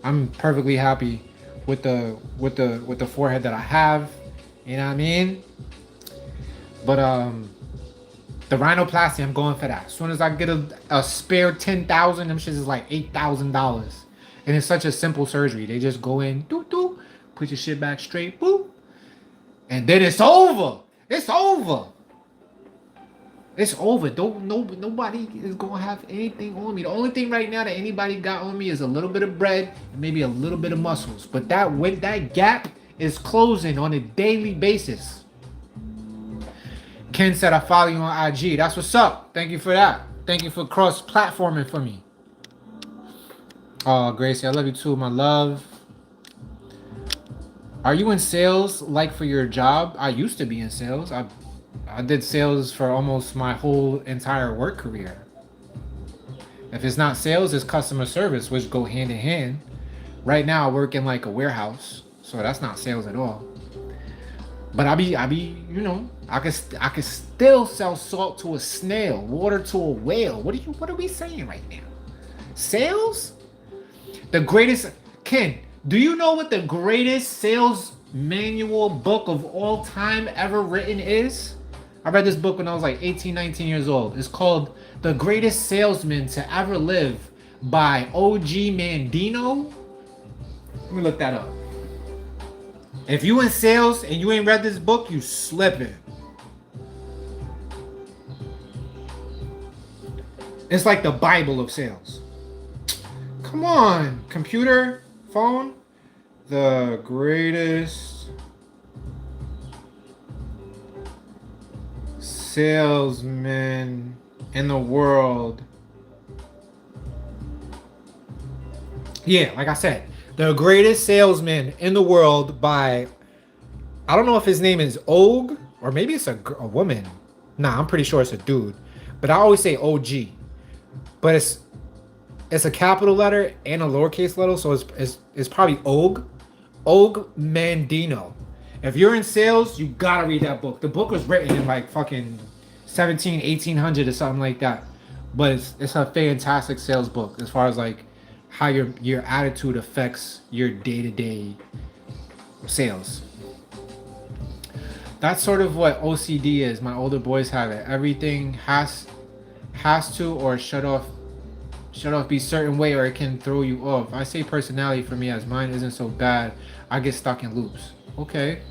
I'm perfectly happy with the forehead that I have. You know what I mean? But the rhinoplasty, I'm going for that. As soon as I get a spare 10,000, them shits is like $8,000, and it's such a simple surgery. They just go in, doo, put your shit back straight, boop, and then it's over. It's over. Nobody is gonna have anything on me. The only thing right now that anybody got on me is a little bit of bread and maybe a little bit of muscles. But that gap is closing on a daily basis. Ken said I follow you on IG. That's what's up. Thank you for that. Thank you for cross-platforming for me. Oh, Gracie, I love you too, my love. Are you in sales like for your job? I used to be in sales. I did sales for almost my whole entire work career. If it's not sales, it's customer service, which go hand in hand. Right now, I work in like a warehouse, so that's not sales at all. But I can still sell salt to a snail, water to a whale. What are we saying right now? Sales? The greatest, Ken, do you know what the greatest sales manual book of all time ever written is? I read this book when I was like 18, 19 years old. It's called The Greatest Salesman to Ever Live by O.G. Mandino. Let me look that up. If you in sales and you ain't read this book, you slipping. It's like the Bible of sales. Come on, computer, phone. The greatest salesman in the world. Yeah, like I said, The Greatest Salesman in the World by, I don't know if his name is Og or maybe it's a woman. Nah, I'm pretty sure it's a dude. But I always say OG. But it's a capital letter and a lowercase letter, so it's probably Og. Og Mandino. If you're in sales, you gotta read that book. The book was written in like fucking 1800 or something like that. But it's a fantastic sales book as far as like how your attitude affects your day-to-day sales. That's sort of what OCD is. My older boys have it. Everything has to or shut off be certain way or it can throw you off. I say personality for me as mine isn't so bad. I get stuck in loops. Okay.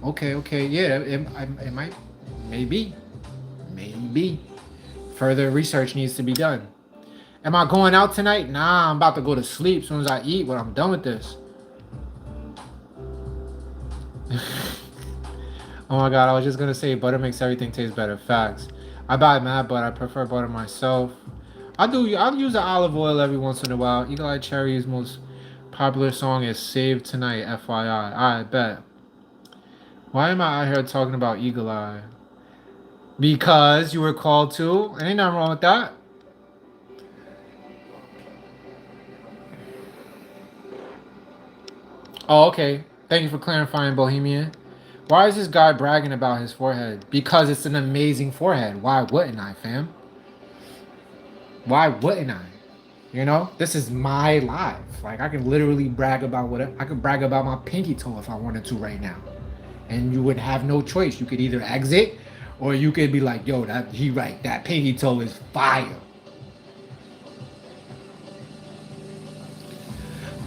Yeah, it might, maybe. Further research needs to be done. Am I going out tonight? Nah, I'm about to go to sleep as soon as I eat when I'm done with this. Oh my god, I was just gonna say butter makes everything taste better. Facts. I buy mad butter. I prefer butter myself. I'll use the olive oil every once in a while. Eagle Eye Cherry's most popular song is Save Tonight, FYI. I bet. Why am I out here talking about Eagle Eye? Because you were called to. Ain't nothing wrong with that. Oh, okay. Thank you for clarifying, Bohemian. Why is this guy bragging about his forehead? Because it's an amazing forehead. Why wouldn't I, fam? Why wouldn't I? You know, this is my life. Like I can literally brag about whatever. I could brag about my pinky toe if I wanted to right now, and you would have no choice. You could either exit, or you could be like, "Yo, that pinky toe is fire."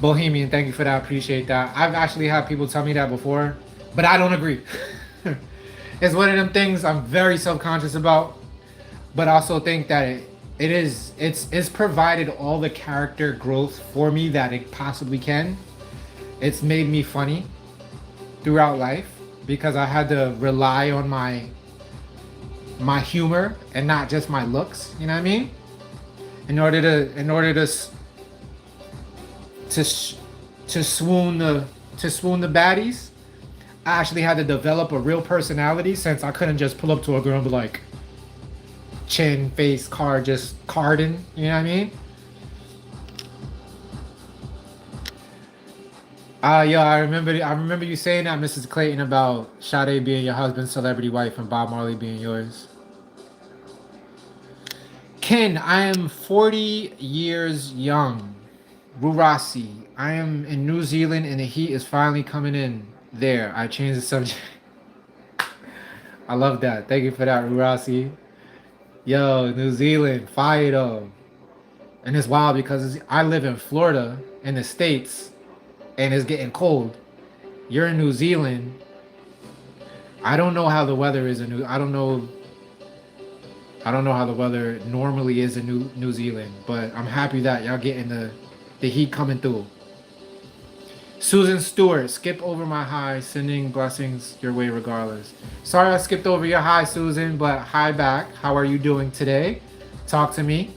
Bohemian, thank you for that. Appreciate that. I've actually had people tell me that before, but I don't agree. It's one of them things I'm very self-conscious about, but also think that it's provided all the character growth for me that it possibly can. It's made me funny throughout life because I had to rely on my humor and not just my looks, you know what I mean? In order to swoon the baddies, I actually had to develop a real personality since I couldn't just pull up to a girl and be like, chin, face, card, just carding, you know what I mean? Yo, I remember you saying that, Mrs. Clayton, about Sade being your husband's celebrity wife and Bob Marley being yours. Ken, I am 40 years young. Rurasi, I am in New Zealand and the heat is finally coming in there. I changed the subject. I love that. Thank you for that, Rurasi. Yo, New Zealand, fire though. And it's wild because I live in Florida in the States and it's getting cold. You're in New Zealand. I don't know how the weather is in I don't know how the weather normally is in New Zealand, but I'm happy that y'all getting the heat coming through. Susan Stewart, skip over my hi, sending blessings your way regardless. Sorry I skipped over your hi, Susan, but hi back. How are you doing today? Talk to me.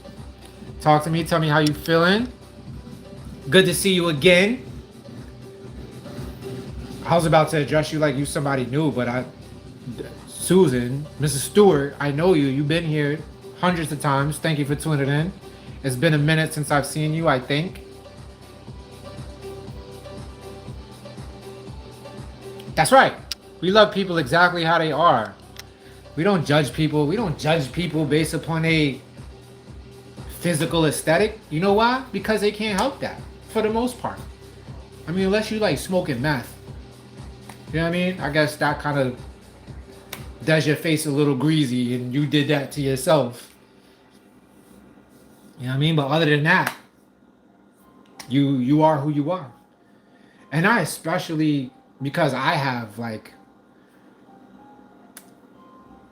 Tell me how you feeling. Good to see you again. I was about to address you like you somebody new, but Susan, Mrs. Stewart, I know you. You've been here hundreds of times. Thank you for tuning in. It's been a minute since I've seen you, I think. That's right. We love people exactly how they are. We don't judge people. We don't judge people based upon a physical aesthetic. You know why? Because they can't help that for the most part. I mean, unless you like smoking meth. You know what I mean? I guess that kind of does your face a little greasy and you did that to yourself. You know what I mean? But other than that, you are who you are. And I especially, because I have like,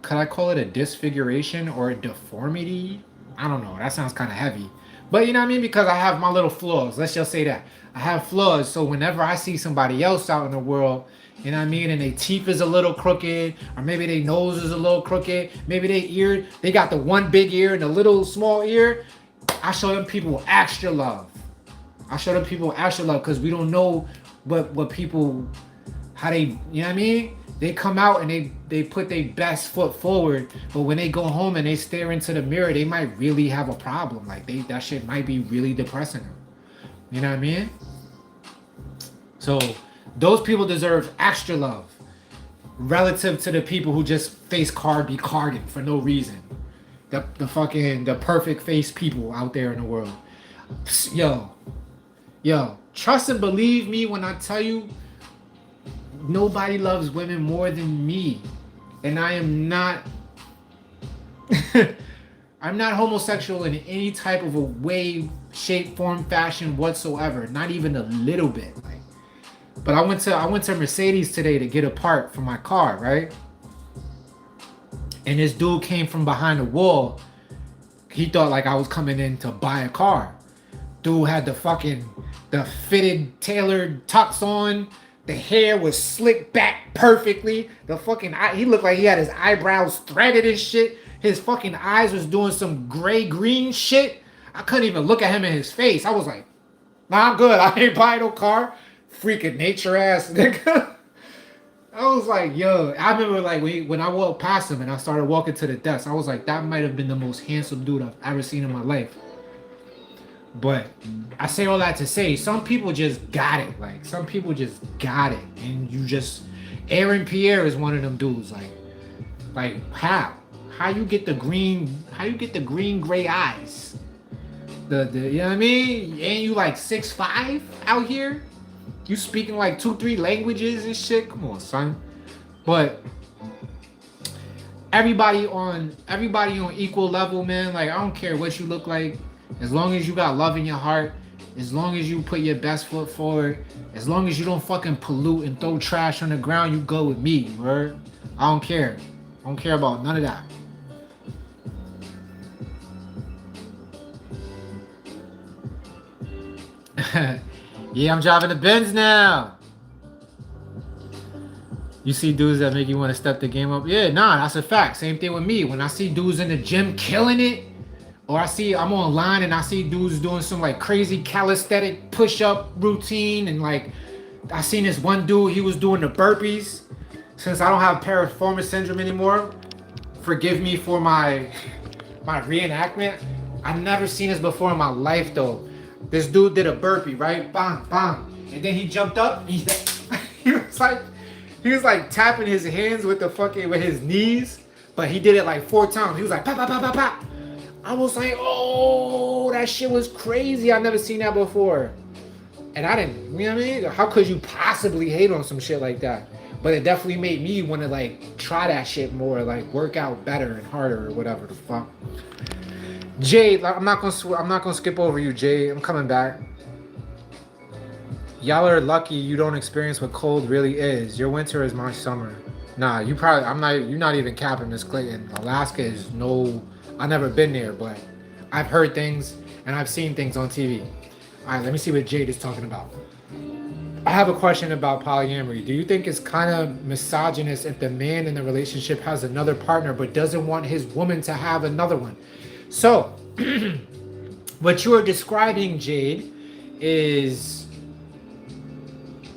could I call it a disfiguration or a deformity? I don't know. That sounds kind of heavy. But you know what I mean? Because I have my little flaws. Let's just say that. I have flaws. So whenever I see somebody else out in the world, you know what I mean? And their teeth is a little crooked, or maybe their nose is a little crooked, maybe their ear, they got the one big ear and the little small ear. I show them people extra love. I show them people extra love because we don't know what people, how they, you know what I mean? They come out and they put their best foot forward, but when they go home and they stare into the mirror, they might really have a problem. Like that shit might be really depressing them. You know what I mean? So those people deserve extra love relative to the people who just face be carding for no reason. The perfect face people out there in the world. Yo, trust and believe me when I tell you, nobody loves women more than me. And I am not I'm not homosexual in any type of a way, shape, form, fashion whatsoever. Not even a little bit. Like, but I went to Mercedes today to get a part for my car, right? And this dude came from behind the wall. He thought like I was coming in to buy a car. Dude had the fitted tailored tux on. The hair was slicked back perfectly. He looked like he had his eyebrows threaded and shit. His fucking eyes was doing some gray-green shit. I couldn't even look at him in his face. I was like, nah, I'm good. I ain't buying no car. Freaking nature ass nigga. I was like, yo. I remember like when I walked past him and I started walking to the desk, I was like, that might have been the most handsome dude I've ever seen in my life. But I say all that to say, some people just got it. Like, some people just got it. And you just... Aaron Pierre is one of them dudes. Like how? How you get the green gray eyes? You know what I mean? And you like 6'5" out here? You speaking like 2-3 languages and shit? Come on, son. But everybody on equal level, man. Like, I don't care what you look like. As long as you got love in your heart, as long as you put your best foot forward, as long as you don't fucking pollute and throw trash on the ground, you go with me, word. I don't care. I don't care about none of that. Yeah, I'm driving the Benz now. You see dudes that make you want to step the game up? Yeah, nah, that's a fact. Same thing with me. When I see dudes in the gym killing it, or I'm online and I see dudes doing some like crazy calisthenic push-up routine, and like I seen this one dude, he was doing the burpees. Since I don't have paraformer syndrome anymore, forgive me for my reenactment. I've never seen this before in my life though. This dude did a burpee, right? Bang, bang. And then he jumped up. He was like tapping his hands with his knees, but he did it like 4 times. He was like, pop, pop, pop, pop, pop. I was like, oh, that shit was crazy. I've never seen that before. And I didn't, you know what I mean? How could you possibly hate on some shit like that? But it definitely made me want to like try that shit more, like work out better and harder or whatever the fuck. Jade, I'm not gonna skip over you, Jade. I'm coming back. Y'all are lucky you don't experience what cold really is. Your winter is my summer. Nah, you're not even capping Miss Clayton. Alaska is no, I've never been there, but I've heard things and I've seen things on TV. All right, let me see what Jade is talking about. I have a question about polyamory. Do you think it's kind of misogynist if the man in the relationship has another partner but doesn't want his woman to have another one? So, what you are describing, Jade, is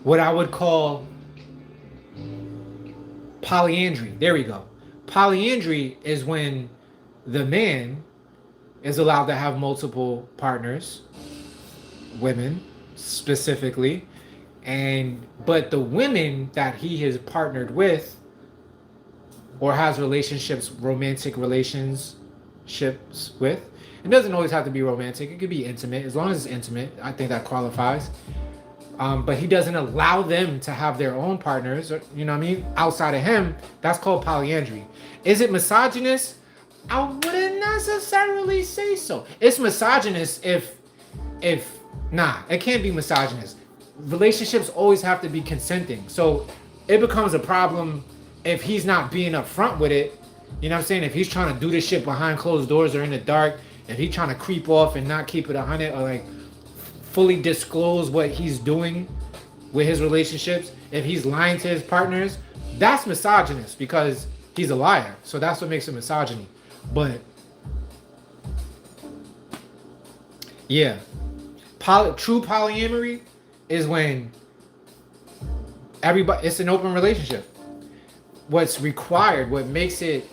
what I would call polyandry. There we go. Polyandry is when the man is allowed to have multiple partners, women specifically, and but the women that he has partnered with or has relationships, romantic relationships with. It doesn't always have to be romantic. It could be intimate. As long as it's intimate, I think that qualifies. But he doesn't allow them to have their own partners, or, you know what I mean, outside of him. That's called polyandry. Is it misogynist? I wouldn't necessarily say so. It's misogynist if nah, it can't be misogynist. Relationships always have to be consenting. So it becomes a problem if he's not being upfront with it. You know what I'm saying? If he's trying to do this shit behind closed doors or in the dark, if he's trying to creep off and not keep it 100 or like fully disclose what he's doing with his relationships, if he's lying to his partners, that's misogynist because he's a liar. So that's what makes it misogyny. But yeah, true polyamory is when everybody, it's an open relationship. What's required, what makes it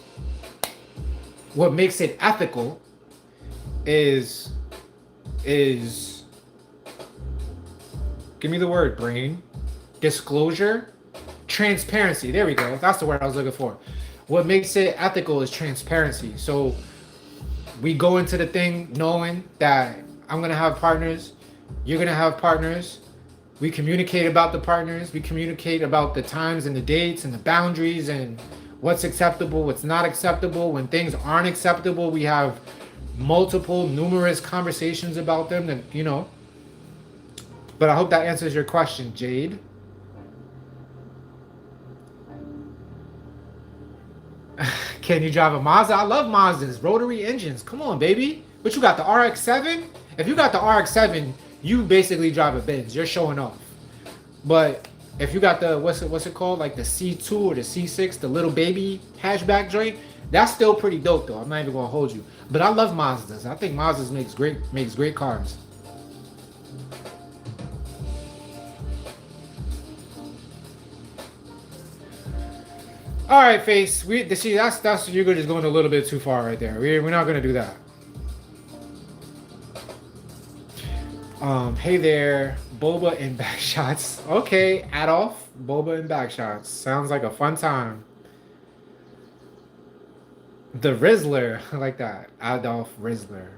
ethical is give me the word, brain. Disclosure, transparency. There we go. That's the word I was looking for. What makes it ethical is transparency. So we go into the thing knowing that I'm going to have partners, you're going to have partners. We communicate about the partners. We communicate about the times and the dates and the boundaries and what's acceptable, what's not acceptable. When things aren't acceptable, we have numerous conversations about them that, you know. But I hope that answers your question, Jade. Can you drive a Mazda? I love Mazdas, rotary engines. Come on, baby. What you got, the RX-7? If you got the RX-7, you basically drive a Benz. You're showing off. But if you got the, what's it called? Like the C2 or the C6, the little baby hatchback joint, that's still pretty dope though. I'm not even gonna hold you. But I love Mazdas. I think Mazdas makes great cars. All right, Face. See, that's you're just going a little bit too far right there. We're not gonna do that. Hey there, boba and back shots. Okay, Adolf, boba and back shots. Sounds like a fun time. The Rizzler, I like that. Adolf Rizzler.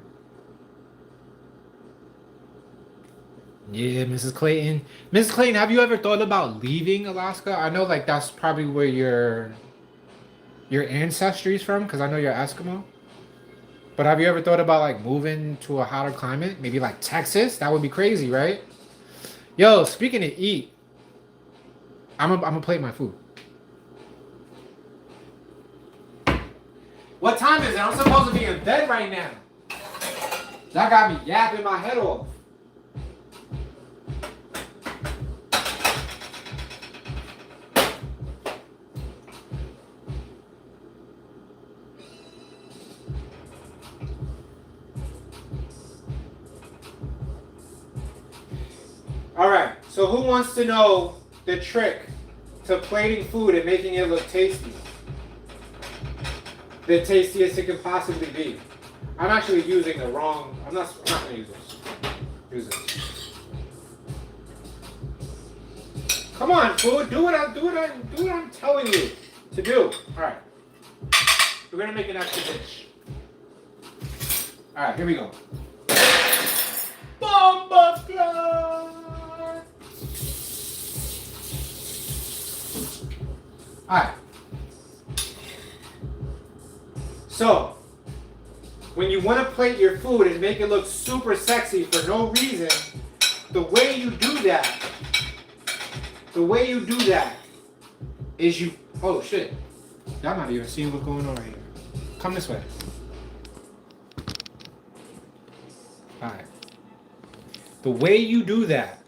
Yeah, Mrs. Clayton. Mrs. Clayton, have you ever thought about leaving Alaska? I know, like, that's probably where your ancestry is from, because I know you're Eskimo. But have you ever thought about, like, moving to a hotter climate? Maybe, like, Texas? That would be crazy, right? Yo, speaking of eat, I'm gonna plate my food. What time is it? I'm supposed to be in bed right now. That got me yapping my head off. All right, so who wants to know the trick to plating food and making it look tasty? The tastiest it could possibly be. I'm actually using the wrong, I'm not gonna use this. Use this. Come on, food, do what I'm telling you to do. All right, we're gonna make an extra dish. All right, here we go. Bomba clock. Alright. So, when you want to plate your food and make it look super sexy for no reason, the way you do that is you, oh shit, y'all not even seeing what's going on right here. Come this way. Alright. The way you do that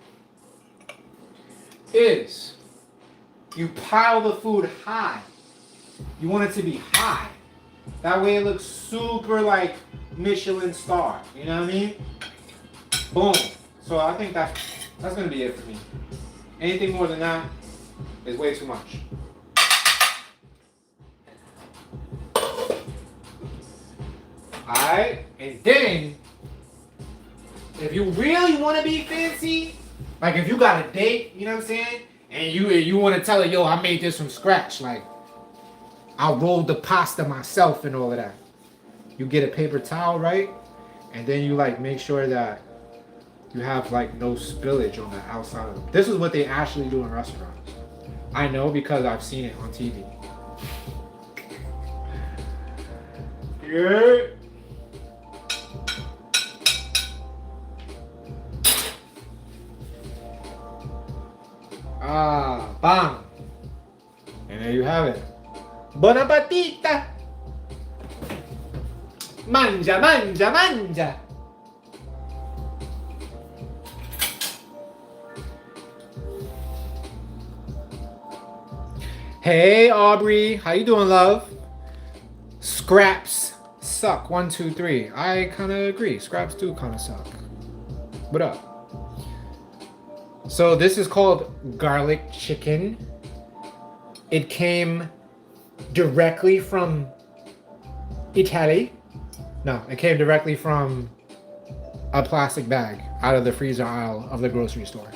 is you pile the food high. You want it to be high. That way it looks super like Michelin star. You know what I mean? Boom. So I think that's gonna be it for me. Anything more than that is way too much. Alright? And then, if you really want to be fancy, like if you got a date, you know what I'm saying? And you want to tell her, yo, I made this from scratch. Like, I rolled the pasta myself and all of that. You get a paper towel, right? And then you like make sure that you have like no spillage on the outside of them. This is what they actually do in restaurants. I know because I've seen it on TV. Yeah. Ah, bang. And there you have it. Bon appetit! Mangia, mangia, mangia! Hey Aubrey, how you doing, love? Scraps suck. 1, 2, 3. I kind of agree. Scraps do kind of suck. What up? So this is called garlic chicken. It came directly from Italy. No, it came directly from a plastic bag out of the freezer aisle of the grocery store.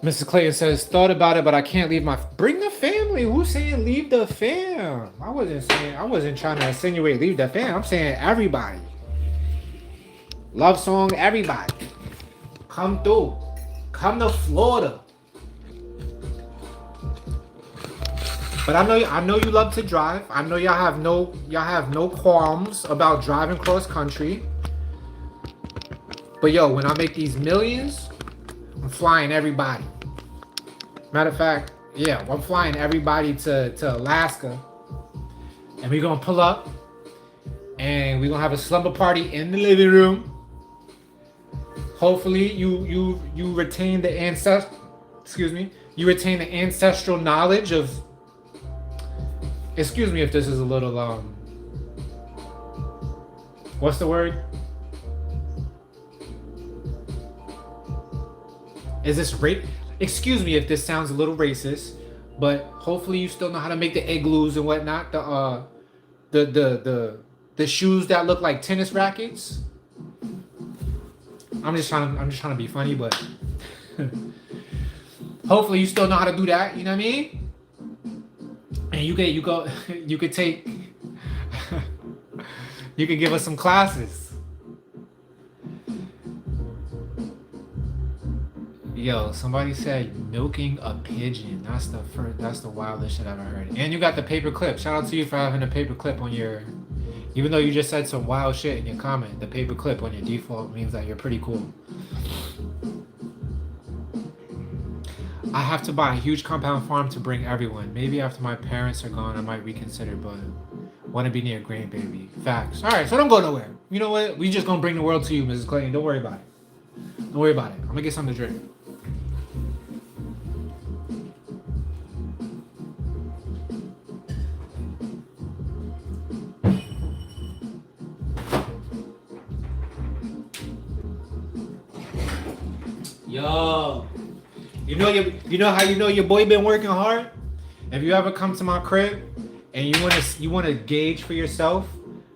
Mrs. Clayton says, thought about it, but I can't leave my... Bring the family. Who's saying leave the fam? I wasn't trying to insinuate leave the fam. I'm saying everybody. Love song, everybody. Come through. Come to Florida. But I know you love to drive. I know y'all have no qualms about driving cross country. But yo, when I make these millions, I'm flying everybody. Matter of fact, yeah, I'm flying everybody to Alaska. And we're gonna pull up and we're gonna have a slumber party in the living room. Hopefully you retain the you retain the ancestral knowledge of, excuse me if this is a little what's the word? Is this rape? Excuse me if this sounds a little racist, but hopefully you still know how to make the igloos and whatnot. The shoes that look like tennis rackets. I'm just trying to be funny, but hopefully you still know how to do that. You know what I mean? And you could take you could give us some classes. Yo, somebody said milking a pigeon. That's the wildest shit I've ever heard. And you got the paper clip. Shout out to you for having a paper clip on your, even though you just said some wild shit in your comment, the paper clip on your default means that you're pretty cool. I have to buy a huge compound farm to bring everyone. Maybe after my parents are gone, I might reconsider, but want to be near grandbaby. Facts. All right, so don't go nowhere. You know what? We just gonna bring the world to you, Mrs. Clayton. Don't worry about it. Don't worry about it. I'm gonna get something to drink. Yo, you know how you know your boy been working hard? If you ever come to my crib and you wanna gauge for yourself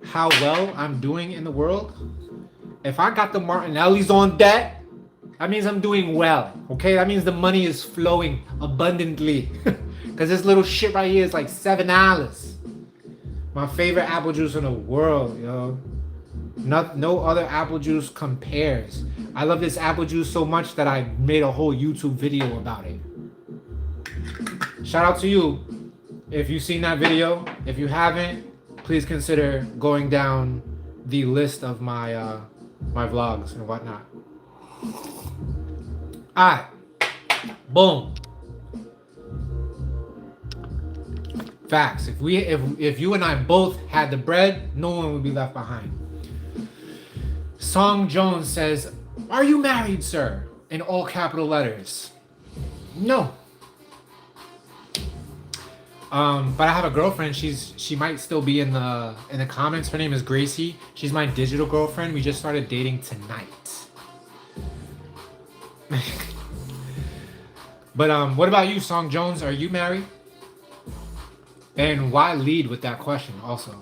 how well I'm doing in the world, if I got the Martinellis on deck, that means I'm doing well. Okay, that means the money is flowing abundantly. Cause this little shit right here is like $7. My favorite apple juice in the world, yo. No other apple juice compares. I love this apple juice so much that I made a whole YouTube video about it. Shout out to you if you've seen that video. If you haven't, please consider going down the list of my my vlogs and whatnot. Alright. Boom. Facts. If you and I both had the bread, no one would be left behind. Song Jones says, "Are you married, sir?" In all capital letters. No. But I have a girlfriend. She might still be in the comments. Her name is Gracie. She's my digital girlfriend. We just started dating tonight. But what about you, Song Jones? Are you married? And why lead with that question also?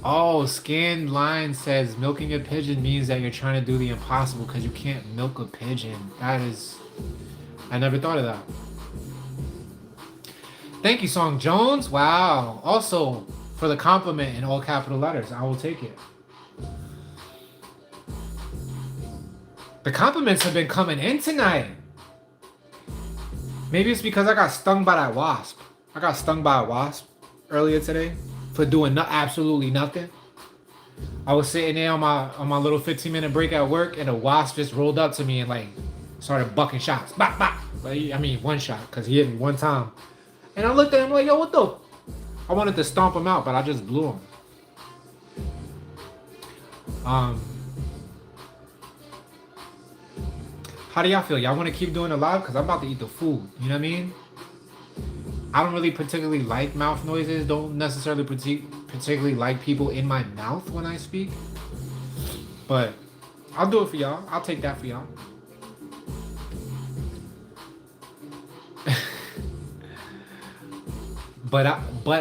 Oh, scanned line says milking a pigeon means that you're trying to do the impossible because you can't milk a pigeon. That is... I never thought of that. Thank you, Song Jones. Wow. Also, for the compliment in all capital letters, I will take it. The compliments have been coming in tonight. Maybe it's because I got stung by that wasp. I got stung by a wasp earlier today for doing absolutely nothing. I was sitting there on my little 15-minute break at work, and a wasp just rolled up to me and like started bucking shots. Bop, bop. But I mean one shot because he hit me one time. And I looked at him like, yo, what the? I wanted to stomp him out, but I just blew him. How do y'all feel? Y'all want to keep doing it live? Because I'm about to eat the food. You know what I mean? I don't really particularly like mouth noises. Don't necessarily particularly like people in my mouth when I speak. But I'll do it for y'all. I'll take that for y'all. But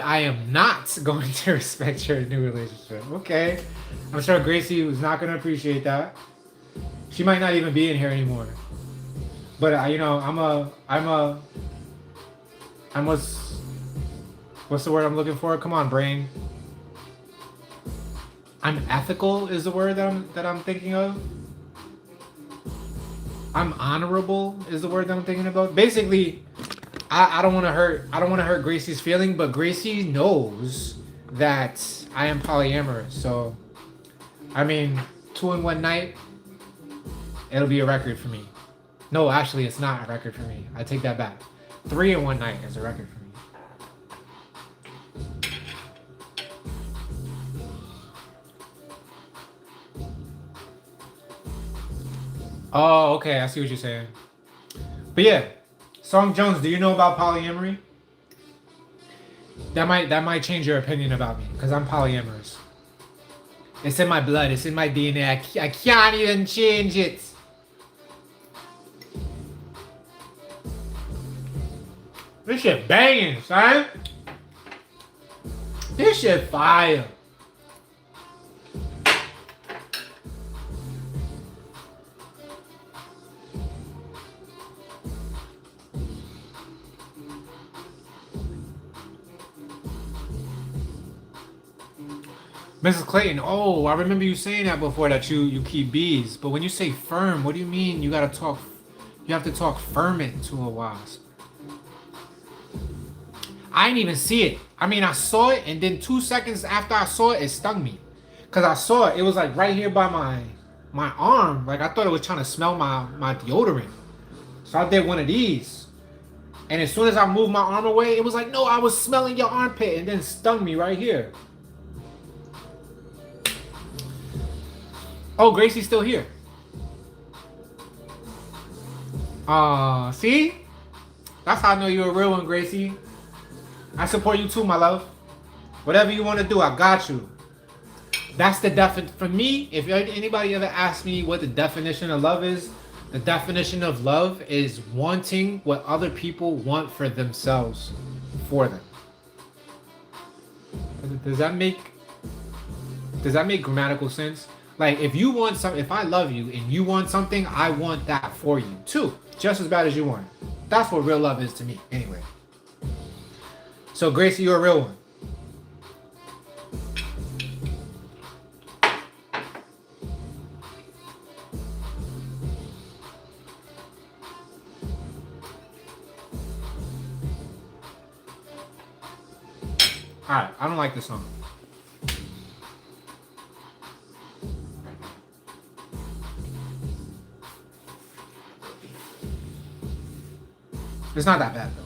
I am not going to respect your new relationship. Okay. I'm sure Gracie was not going to appreciate that. She might not even be in here anymore. But you know, what's the word I'm looking for? Come on, brain. I'm ethical is the word that I'm thinking of. I'm honorable is the word that I'm thinking about. Basically, I don't want to hurt Gracie's feeling, but Gracie knows that I am polyamorous. So, I mean, 2 in 1 night, it'll be a record for me. No, actually, it's not a record for me. I take that back. 3 in 1 night is a record for me. Oh, okay. I see what you're saying. But yeah, Song Jones, do you know about polyamory? That might change your opinion about me because I'm polyamorous. It's in my blood. It's in my DNA. I can't even change it. This shit banging, son. This shit fire. Mrs. Clayton, oh, I remember you saying that before, that you keep bees. But when you say firm, what do you mean? You have to talk firm it to a wasp. I didn't even see it. I mean, I saw it, and then 2 seconds after I saw it, it stung me. Cause I saw it. It was like right here by my arm. Like I thought it was trying to smell my deodorant. So I did one of these. And as soon as I moved my arm away, it was like, no, I was smelling your armpit, and then stung me right here. Oh, Gracie's still here. See? That's how I know you're a real one, Gracie. I support you too, my love. Whatever you want to do, I got you. That's the for me, if anybody ever asks me what the definition of love is, the definition of love is wanting what other people want for themselves, for them. Does that make grammatical sense? Like, if you want something, if I love you and you want something, I want that for you too, just as bad as you want it. That's what real love is to me, anyway. So, Gracie, you're a real one. Alright, I don't like this song. It's not that bad, though.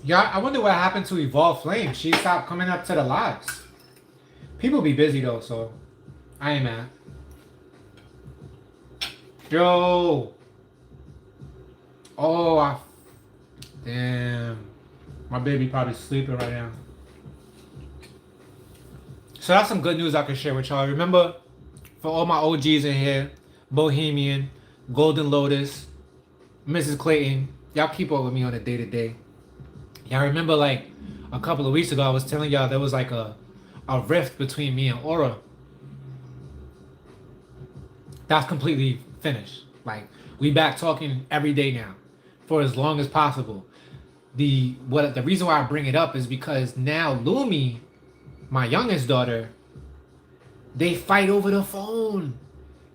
Yeah, I wonder what happened to Evolve Flame. She stopped coming up to the lives. People be busy, though, so I ain't mad. Yo. Oh, damn. My baby probably sleeping right now. So that's some good news I can share with y'all. Remember, for all my OGs in here, Bohemian, Golden Lotus, Mrs. Clayton, y'all keep up with me on a day to day. Y'all remember like a couple of weeks ago, I was telling y'all there was like a rift between me and Aura. That's completely finished. Like we back talking every day now, for as long as possible. The reason why I bring it up is because now Lumi, my youngest daughter, they fight over the phone,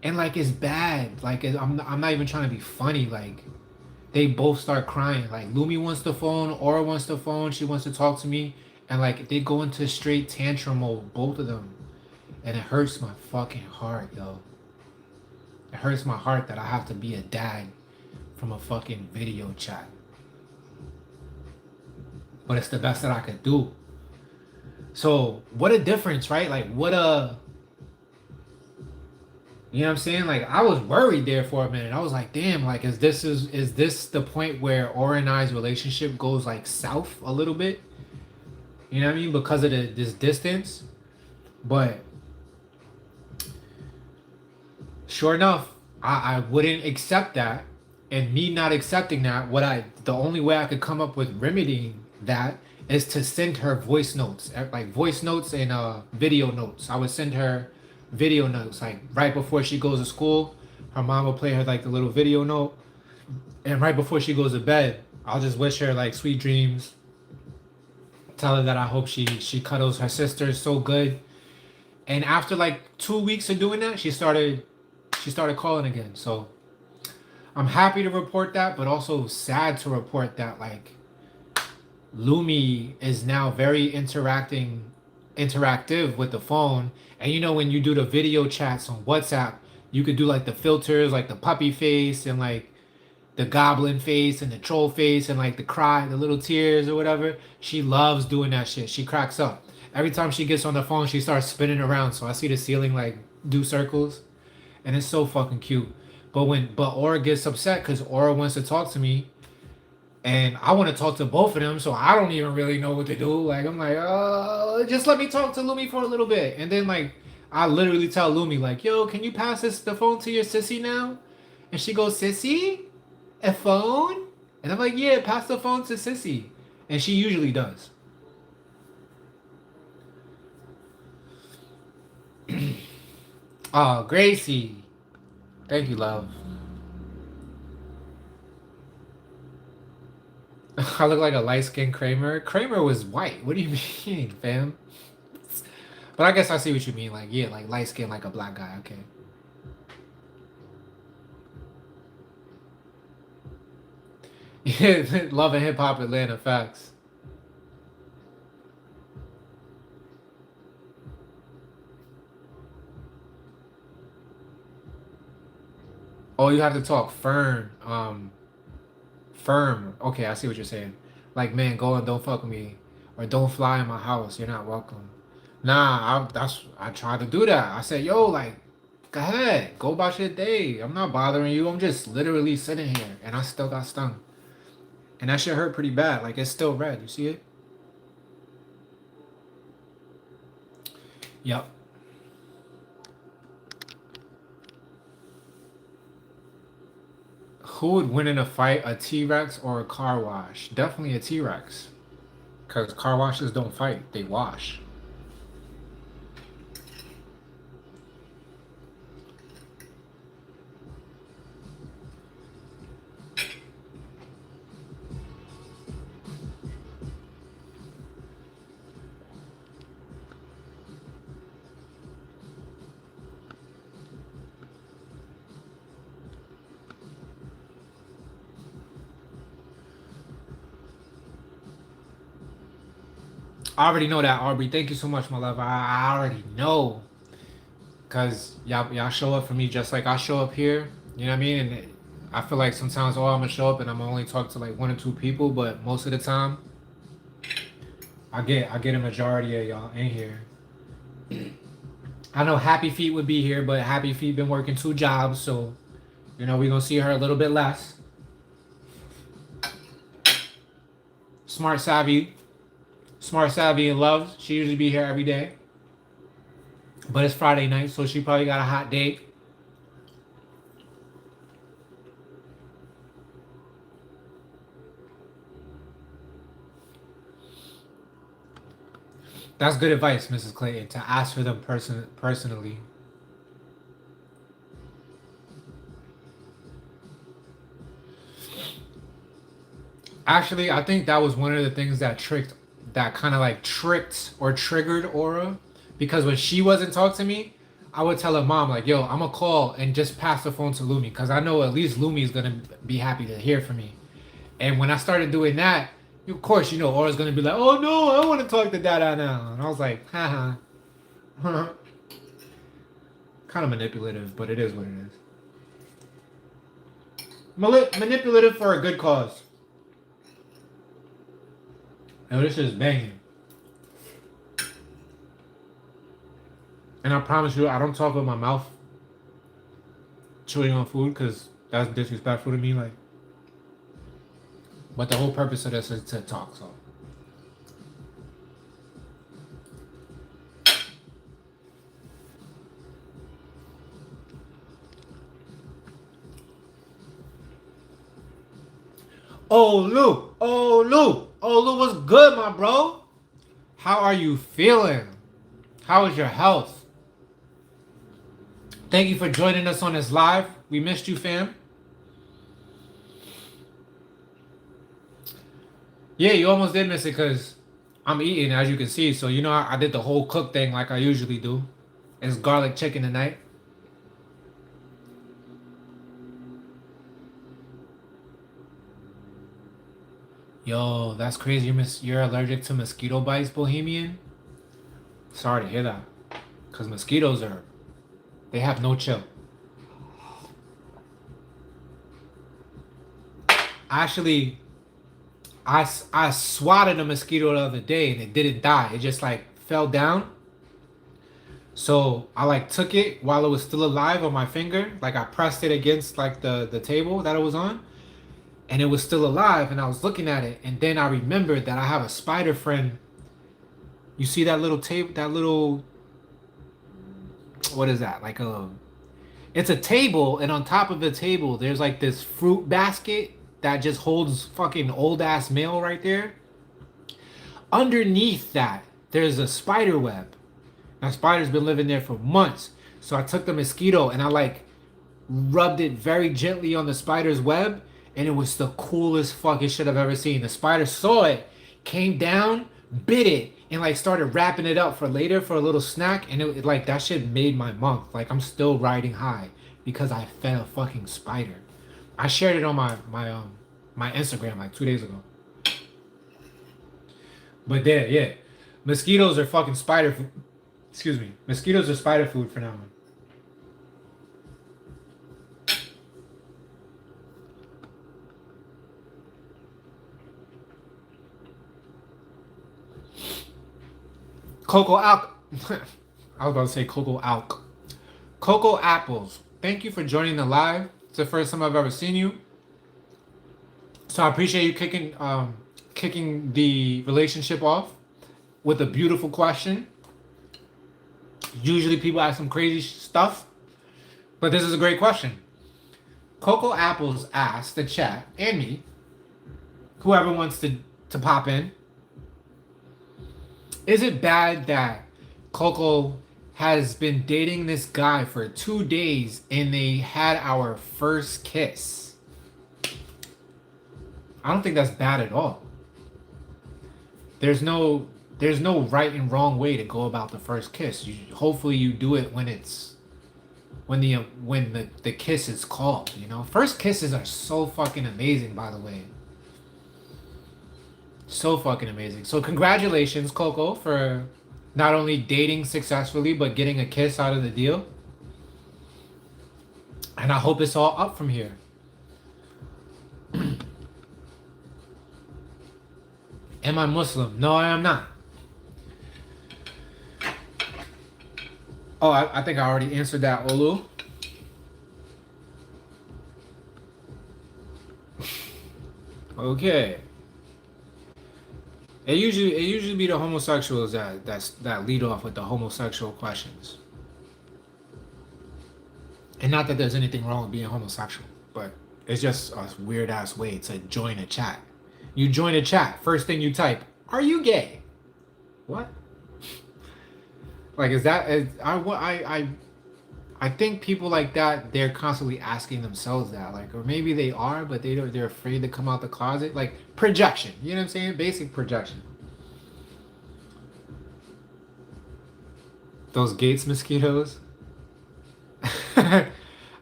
and like it's bad. Like I'm not even trying to be funny. Like they both start crying. Like Lumi wants the phone, Aura wants the phone. She wants to talk to me, and like they go into straight tantrum mode, both of them, and it hurts my fucking heart, yo. It hurts my heart that I have to be a dad from a fucking video chat. But it's the best that I could do. So what a difference, right? Like what a, you know what I'm saying? Like I was worried there for a minute. I was like, damn, like is this the point where Aura and I's relationship goes like south a little bit? You know what I mean? Because of this distance. But sure enough, I wouldn't accept that. And me not accepting that, the only way I could come up with remedying that is to send her voice notes, like voice notes and video notes. I would send her video notes, like right before she goes to school. Her mom will play her like the little video note, and right before she goes to bed, I'll just wish her like sweet dreams. Tell her that I hope she cuddles her sister so good. And after like 2 weeks of doing that, she started calling again. So I'm happy to report that, but also sad to report that like Lumi is now very interactive with the phone. And you know when you do the video chats on WhatsApp, you could do like the filters, like the puppy face and like the goblin face and the troll face and like the little tears or whatever. She loves doing that shit. She cracks up. Every time she gets on the phone, she starts spinning around. So I see the ceiling like do circles. And it's so fucking cute. But Aura gets upset because Aura wants to talk to me. And I want to talk to both of them, so I don't even really know what to do. Like I'm like, just let me talk to Lumi for a little bit. And then like I literally tell Lumi, like, yo, can you pass the phone to your sissy now? And she goes, Sissy? A phone? And I'm like, yeah, pass the phone to Sissy. And she usually does. Oh, Gracie. Thank you, love. I look like a light-skinned Kramer. Kramer was white. What do you mean, fam? But I guess I see what you mean. Like, yeah, like light skin like a black guy. Okay. Yeah, love and hip hop Atlanta facts. Oh, you have to talk firm. Firm. Okay, I see what you're saying. Like, man, go and don't fuck with me, or don't fly in my house. You're not welcome. Nah, I tried to do that. I said, yo, like, go ahead, go about your day. I'm not bothering you. I'm just literally sitting here, and I still got stung, and that shit hurt pretty bad. Like, it's still red. You see it? Yep. Who would win in a fight, a T-Rex or a car wash? Definitely a T-Rex, because car washes don't fight; they wash. I already know that, Aubrey. Thank you so much, my love. I already know. Cause y'all show up for me just like I show up here. You know what I mean? And I feel like sometimes I'm gonna show up and I'm only talk to like one or two people, but most of the time I get a majority of y'all in here. I know Happy Feet would be here, but Happy Feet been working 2 jobs, so you know we gonna see her a little bit less. Smart Savvy, Smart Savvy and Love. She usually be here every day. But it's Friday night, so she probably got a hot date. That's good advice, Mrs. Clayton, to ask for them personally. Actually, I think that was one of the things that kind of like tricked or triggered Aura, because when she wasn't talking to me, I would tell her mom like, "Yo, I'm gonna call and just pass the phone to Lumi, because I know at least Lumi is gonna be happy to hear from me." And when I started doing that, of course, Aura's gonna be like, "Oh no, I want to talk to Dada now," and I was like, "Haha." Kind of manipulative, but it is what it is. Manipulative for a good cause. Yo, this is banging. And I promise you, I don't talk with my mouth chewing on food, because that's disrespectful to me. Like, but the whole purpose of this is to talk. So, oh Lou, what's good, my bro? How are you feeling? How is your health? Thank you for joining us on this live. We missed you, fam. Yeah, you almost did miss it because I'm eating, as you can see. So, I did the whole cook thing like I usually do. It's garlic chicken tonight. Yo, that's crazy. You're allergic to mosquito bites, Bohemian? Sorry to hear that. Because mosquitoes they have no chill. Actually, I swatted a mosquito the other day and it didn't die. It just like fell down. So I like took it while it was still alive on my finger. Like I pressed it against like the table that it was on, and it was still alive. And I was looking at it, and then I remembered that I have a spider friend. You see that little table? That little, what is that? Like it's a table, and on top of the table, there's like this fruit basket that just holds fucking old ass mail right there. Underneath that, there's a spider web. Now, spider's been living there for months. So I took the mosquito and I like rubbed it very gently on the spider's web, and it was the coolest fucking shit I've ever seen. The spider saw it, came down, bit it, and like started wrapping it up for later for a little snack. And it like that shit made my month. Like I'm still riding high because I fed a fucking spider. I shared it on my Instagram like 2 days ago. But there, yeah, mosquitoes are fucking spider food. Excuse me, mosquitoes are spider food for now on. Cocoa alk. I was about to say cocoa alk. Cocoa apples. Thank you for joining the live. It's the first time I've ever seen you. So I appreciate you kicking the relationship off with a beautiful question. Usually people ask some crazy stuff, but this is a great question. Cocoa Apples asked the chat and me, whoever wants to pop in, is it bad that Coco has been dating this guy for 2 days and they had our first kiss? I don't think that's bad at all. There's no right and wrong way to go about the first kiss. Hopefully you do it when the kiss is called, First kisses are so fucking amazing, by the way. So fucking amazing. So congratulations, Coco, for not only dating successfully but getting a kiss out of the deal. And I hope it's all up from here. Am I Muslim? No, I am not. Oh, I think I already answered that, Olu. Okay. It usually be the homosexuals that lead off with the homosexual questions. And not that there's anything wrong with being homosexual, but it's just a weird ass way to join a chat. You join a chat, first thing you type, "Are you gay?" What? Like, is that? I think people like that, they're constantly asking themselves that, like, or maybe they are, but they're afraid to come out the closet. Like projection, you know what I'm saying? Basic projection. Those Gates mosquitoes.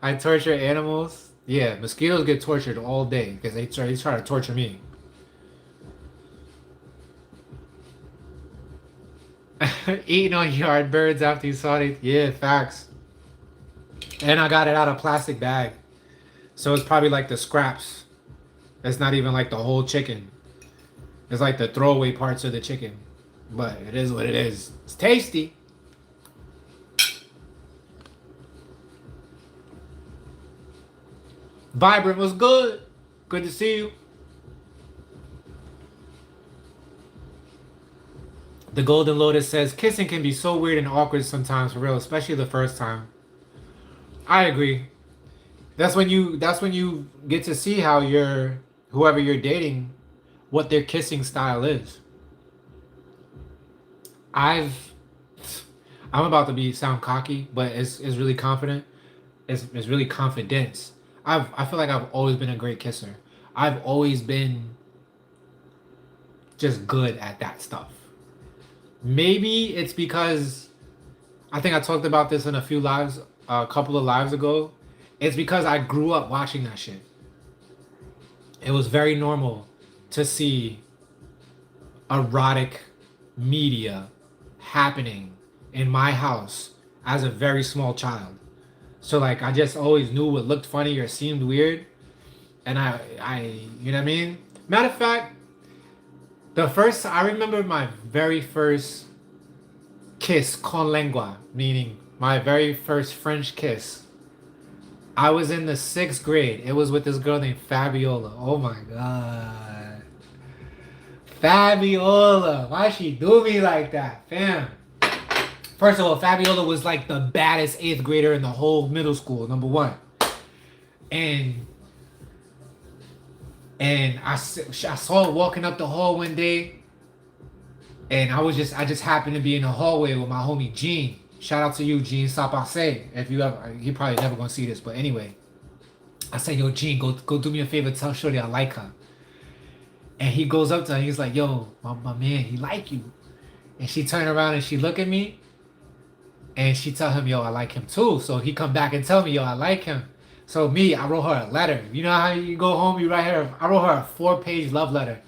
I torture animals. Yeah, mosquitoes get tortured all day because they try to torture me. Eating on yard birds after you saw it. Yeah, facts. And I got it out of a plastic bag. So it's probably like the scraps. It's not even like the whole chicken. It's like the throwaway parts of the chicken. But it is what it is. It's tasty. Vibrant was good. Good to see you. The Golden Lotus says kissing can be so weird and awkward sometimes for real, especially the first time. I agree. That's when you get to see how whoever you're dating, what their kissing style is. I've I'm about to be sound cocky, but it's really confident. It's really confidence. I feel like I've always been a great kisser. I've always been just good at that stuff. Maybe it's because I think I talked about this in a few lives, a couple of lives ago. It's because I grew up watching that shit. It was very normal to see erotic media happening in my house as a very small child. So like I just always knew what looked funny or seemed weird, and you know what I mean. Matter of fact, I remember my very first kiss con lengua, meaning my very first French kiss. I was in the 6th grade. It was with this girl named Fabiola. Oh my god. Fabiola. Why'd she do me like that? Fam. First of all, Fabiola was like the baddest 8th grader in the whole middle school, number one. And I saw her walking up the hall one day, and I just happened to be in the hallway with my homie Gene. Shout out to you, Gene Sapase. If you ever, he probably never gonna see this, but anyway, I said, "Yo, Gene, go do me a favor, tell Shorty I like her." And he goes up to her, he's like, "Yo, my man, he like you." And she turned around and she look at me, and she tell him, "Yo, I like him too." So he come back and tell me, "Yo, I like him." So me, I wrote her a letter. You know how you go home, you write her. I wrote her a 4-page love letter,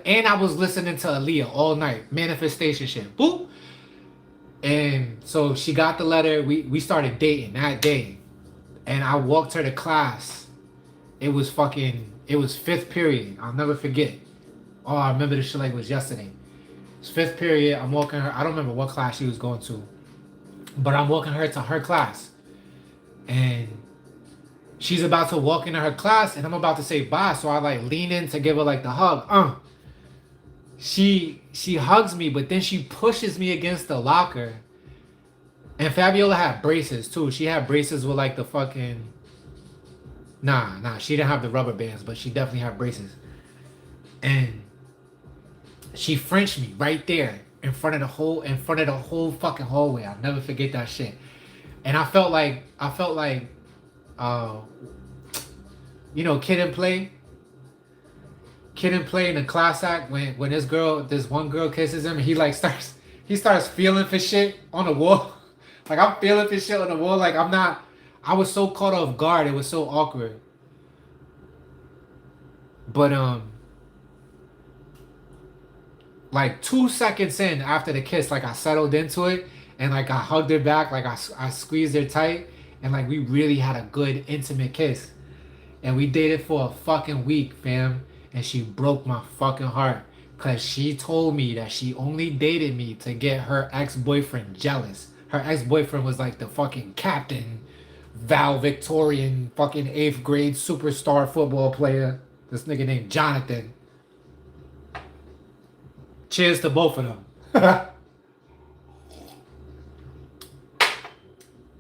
and I was listening to Aaliyah all night, manifestation shit. Boop. And so she got the letter. We started dating that day, and I walked her to class. It was 5th period. I'll never forget. Oh, I remember this shit like it was yesterday. It's 5th period. I'm walking her. I don't remember what class she was going to, but I'm walking her to her class, and she's about to walk into her class, and I'm about to say bye. So I like lean in to give her like the hug. She hugs me, but then she pushes me against the locker. And Fabiola had braces too. She had braces with like the fucking. Nah. She didn't have the rubber bands, but she definitely had braces. And she Frenched me right there in front of the whole fucking hallway. I'll never forget that shit. And I felt like, uh, Kid and Play. Kid and Play in the class act when this one girl kisses him, and he starts feeling for shit on the wall. Like I'm feeling for shit on the wall. Like I was so caught off guard. It was so awkward. But like 2 seconds in after the kiss, like I settled into it, and like I hugged her back, like I squeezed her tight, and like we really had a good intimate kiss. And we dated for a fucking week, fam. And she broke my fucking heart. Cause she told me that she only dated me to get her ex-boyfriend jealous. Her ex-boyfriend was like the fucking captain, Victorian, fucking 8th grade superstar football player. This nigga named Jonathan. Cheers to both of them.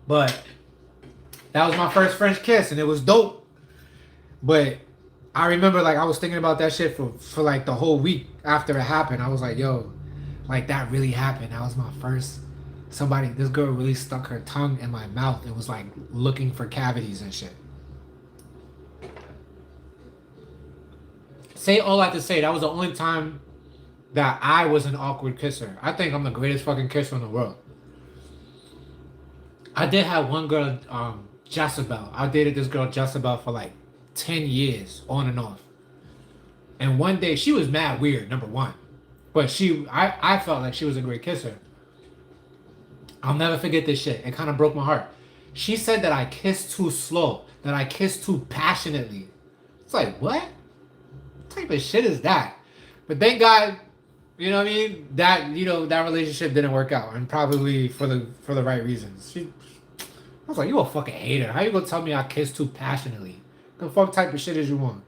But That was my first French kiss, and it was dope. But I remember like I was thinking about that shit for like the whole week after it happened. I was like, yo, like that really happened. That was my first. Somebody, this girl really stuck her tongue in my mouth. It was like looking for cavities and shit. Say all I have to say. That was the only time that I was an awkward kisser. I think I'm the greatest fucking kisser in the world. I did have one girl, Jezebel. I dated this girl Jezebel for like 10 years, on and off. And one day she was mad weird, number one. But I felt like she was a great kisser. I'll never forget this shit. It kind of broke my heart. She said that I kissed too slow, that I kissed too passionately. It's like, what type of shit is that? But thank God, you know what I mean? That, you know, that relationship didn't work out, and probably for the right reasons. I was like, you a fucking hater. How you gonna tell me I kissed too passionately? The fuck type of shit is you want?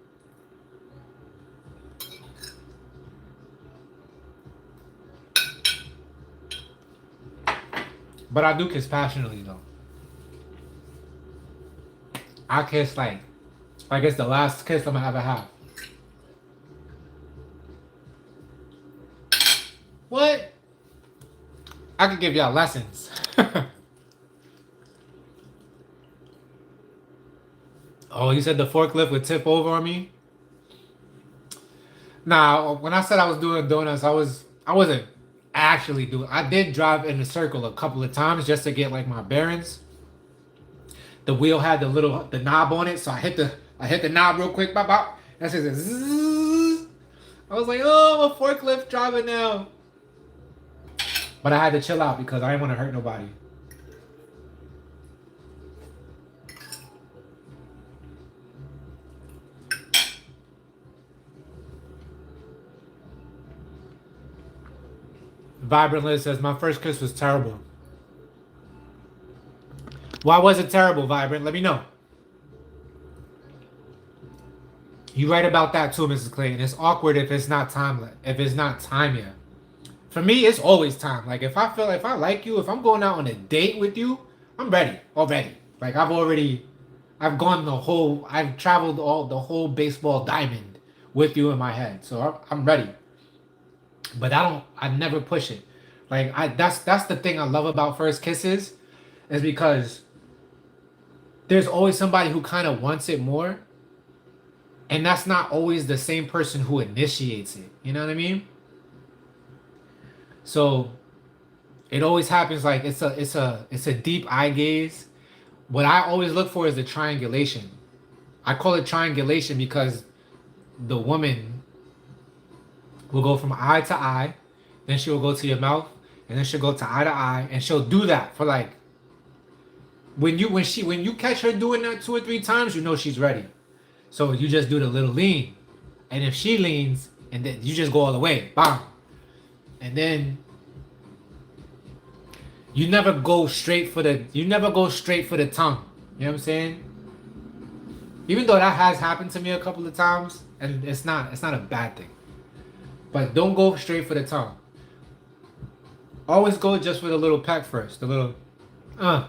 But I do kiss passionately though. I kiss like it's the last kiss I'm gonna ever have. What? I could give y'all lessons. Oh, you said the forklift would tip over on me? Nah, when I said I was doing donuts, I wasn't actually doing. I did drive in a circle a couple of times just to get like my bearings. The wheel had the knob on it, so I hit the knob real quick, bop bop. That's just a zzz. I was like, oh, I'm a forklift driver now. But I had to chill out because I didn't want to hurt nobody. Vibrant Liz says, my first kiss was terrible. Why was it terrible, Vibrant? Let me know. You right about that too, Mrs. Clayton. It's awkward if it's not time yet. For me, it's always time. Like if I like you, if I'm going out on a date with you, I'm ready already. Like I've traveled the whole baseball diamond with you in my head. So I'm ready. But I never push it. Like that's the thing I love about first kisses, is because there's always somebody who kind of wants it more. And that's not always the same person who initiates it. You know what I mean? So it always happens like it's a deep eye gaze. What I always look for is the triangulation. I call it triangulation because the woman will go from eye to eye, then she will go to your mouth, and then she'll go to eye, and she'll do that for like when you catch her doing that 2 or 3 times, you know she's ready. So you just do the little lean, and if she leans, and then you just go all the way, bam, and then you never go straight for the tongue. You know what I'm saying? Even though that has happened to me a couple of times, and it's not a bad thing. But don't go straight for the tongue. Always go just with a little peck first, a little, and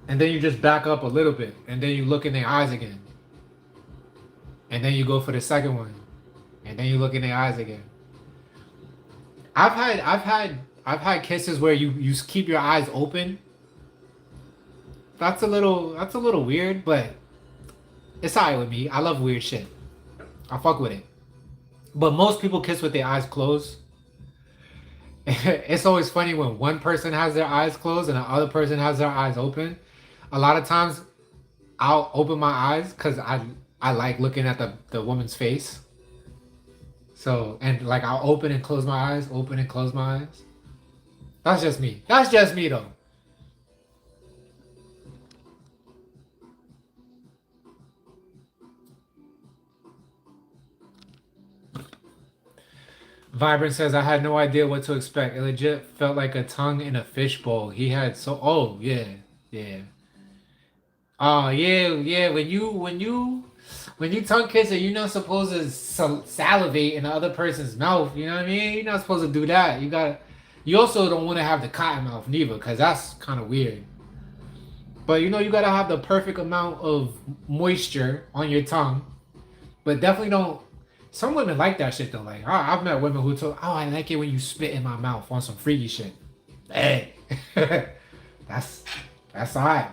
then you just back up a little bit, and then you look in their eyes again. And then you go for the second one, and then you look in their eyes again. I've had kisses where you keep your eyes open. That's a little weird, but it's alright with me. I love weird shit. I fuck with it. But most people kiss with their eyes closed. It's always funny when one person has their eyes closed and the other person has their eyes open. A lot of times I'll open my eyes because I like looking at the woman's face. So, and like I'll open and close my eyes, open and close my eyes. That's just me. That's just me though. Vibrant says, I had no idea what to expect. It legit felt like a tongue in a fishbowl. He had oh yeah, yeah. Oh yeah, yeah. When you tongue kiss it, you're not supposed to salivate in the other person's mouth. You know what I mean? You're not supposed to do that. You also don't want to have the cotton mouth neither, because that's kind of weird. But you know, you gotta have the perfect amount of moisture on your tongue. But definitely don't. Some women like that shit though. Like I've met women who told, "Oh, I like it when you spit in my mouth on some freaky shit." Hey, that's that's alright.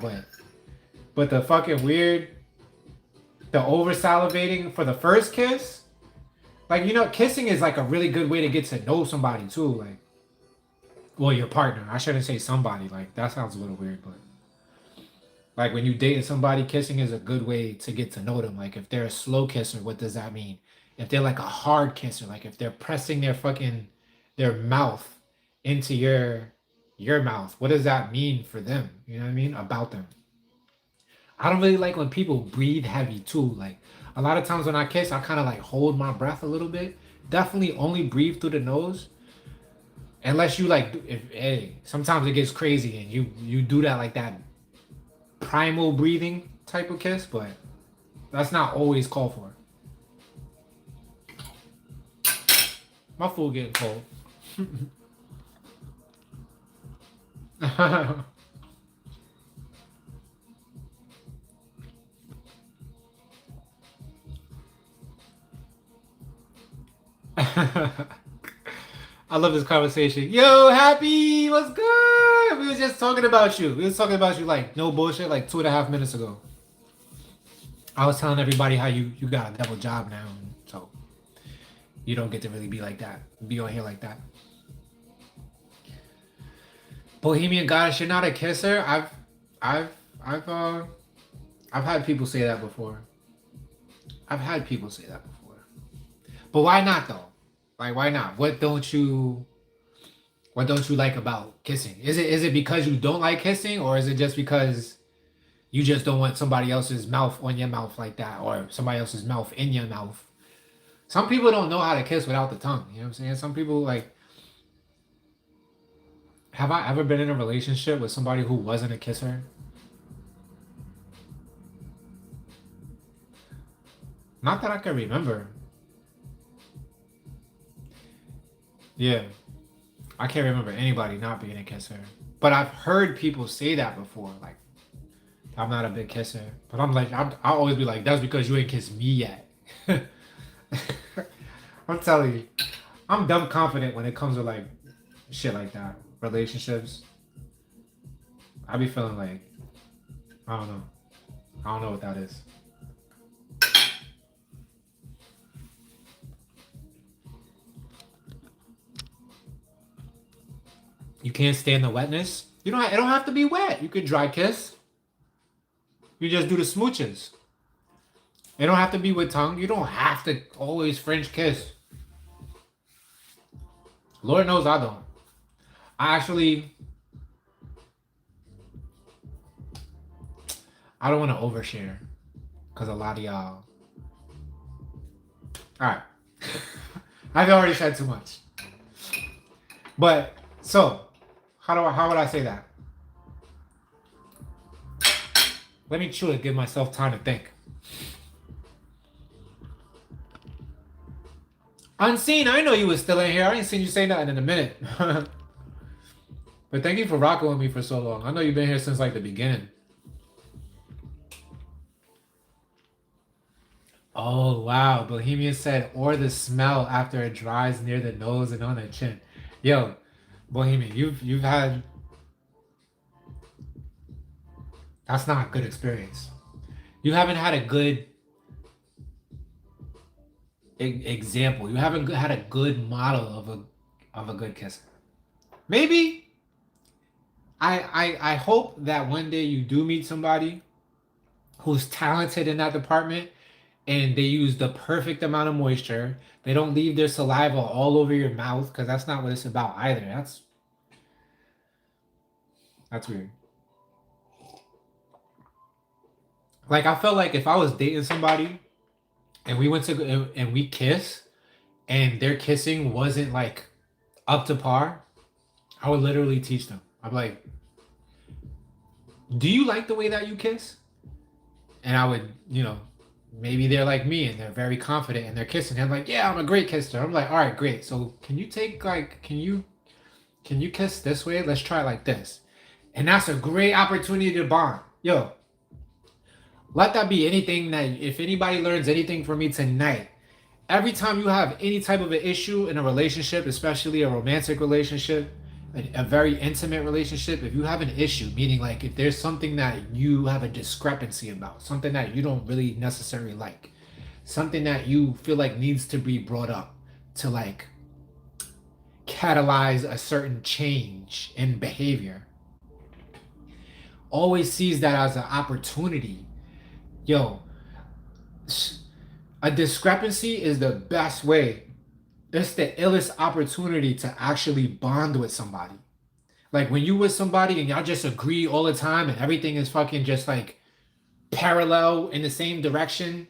But the fucking weird, the over salivating for the first kiss. Like, you know, kissing is like a really good way to get to know somebody too. Like, well, your partner. I shouldn't say somebody. Like, that sounds a little weird, but like when you dating somebody, kissing is a good way to get to know them. Like, if they're a slow kisser, what does that mean? If they're like a hard kisser, like if they're pressing their mouth into your mouth, what does that mean for them? You know what I mean? About them. I don't really like when people breathe heavy too. Like a lot of times when I kiss, I kind of like hold my breath a little bit. Definitely only breathe through the nose. Unless you like, if hey, sometimes it gets crazy and you do that like that primal breathing type of kiss, but that's not always called for. My food getting cold. I love this conversation. Yo, happy, what's good? We was just talking about you. We was talking about you like no bullshit, like 2.5 minutes ago. I was telling everybody how you got a double job now, so you don't get to really be like that. Be on here like that. Bohemian Goddess, you're not a kisser. I've I've uh I've had people say that before. I've had people say that before. But why not though? Like why not? What don't you like about kissing? Is it because you don't like kissing, or is it just because you just don't want somebody else's mouth on your mouth like that, or somebody else's mouth in your mouth? Some people don't know how to kiss without the tongue. You know what I'm saying? Some people like. Have I ever been in a relationship with somebody who wasn't a kisser? Not that I can remember. Yeah, I can't remember anybody not being a kisser. But I've heard people say that before. Like, I'm not a big kisser. But I'm like, I always be like, that's because you ain't kissed me yet. I'm telling you, I'm dumb confident when it comes to like shit like that. Relationships. I be feeling like, I don't know. I don't know what that is. You can't stand the wetness. You don't. It don't have to be wet. You could dry kiss. You just do the smooches. It don't have to be with tongue. You don't have to always French kiss. Lord knows I don't. I actually, I don't want to overshare because a lot of y'all. All right, I've already said too much. But so, how would I say that? Let me chew it. Give myself time to think. Unseen, I know you was still in here. I ain't seen you say nothing in a minute. But thank you for rocking with me for so long. I know you've been here since like the beginning. Oh wow, Bohemian said, or the smell after it dries near the nose and on the chin. Yo, Bohemian, you've had that's not a good experience. You haven't had a good example. You haven't had a good model of a good kisser. Maybe I hope that one day you do meet somebody who's talented in that department and they use the perfect amount of moisture. They don't leave their saliva all over your mouth because that's not what it's about either. That's weird. Like I felt like if I was dating somebody and we went to and we kiss and their kissing wasn't like up to par, I would literally teach them. I'm like, do you like the way that you kiss? And I would, maybe they're like me and they're very confident and they're kissing. I'm like, yeah, I'm a great kisser. I'm like, all right, great. So can you kiss this way? Let's try it like this. And that's a great opportunity to bond. Yo, let that be anything that, if anybody learns anything from me tonight, every time you have any type of an issue in a relationship, especially a romantic relationship, a very intimate relationship, if you have an issue, meaning like if there's something that you have a discrepancy about, something that you don't really necessarily like, something that you feel like needs to be brought up to like catalyze a certain change in behavior, always sees that as an opportunity. Yo, a discrepancy is the best way. It's the illest opportunity to actually bond with somebody. Like when you with somebody and y'all just agree all the time and everything is fucking just like parallel in the same direction.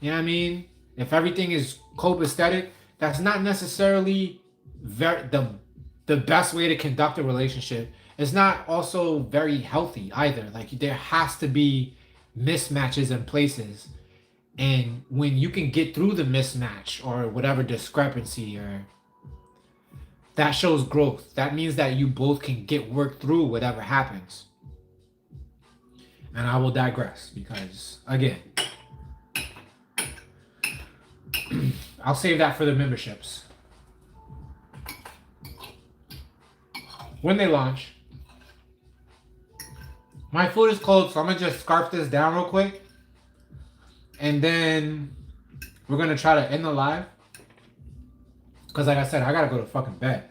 You know what I mean? If everything is copacetic, that's not necessarily the best way to conduct a relationship. It's not also very healthy either. Like there has to be mismatches in places. And when you can get through the mismatch or whatever discrepancy, or that shows growth. That means that you both can get worked through whatever happens. And I will digress because again, I'll save that for the memberships. When they launch. My food is cold, so I'm gonna just scarf this down real quick. And then we're gonna try to end the live. Because like I said, I gotta go to fucking bed.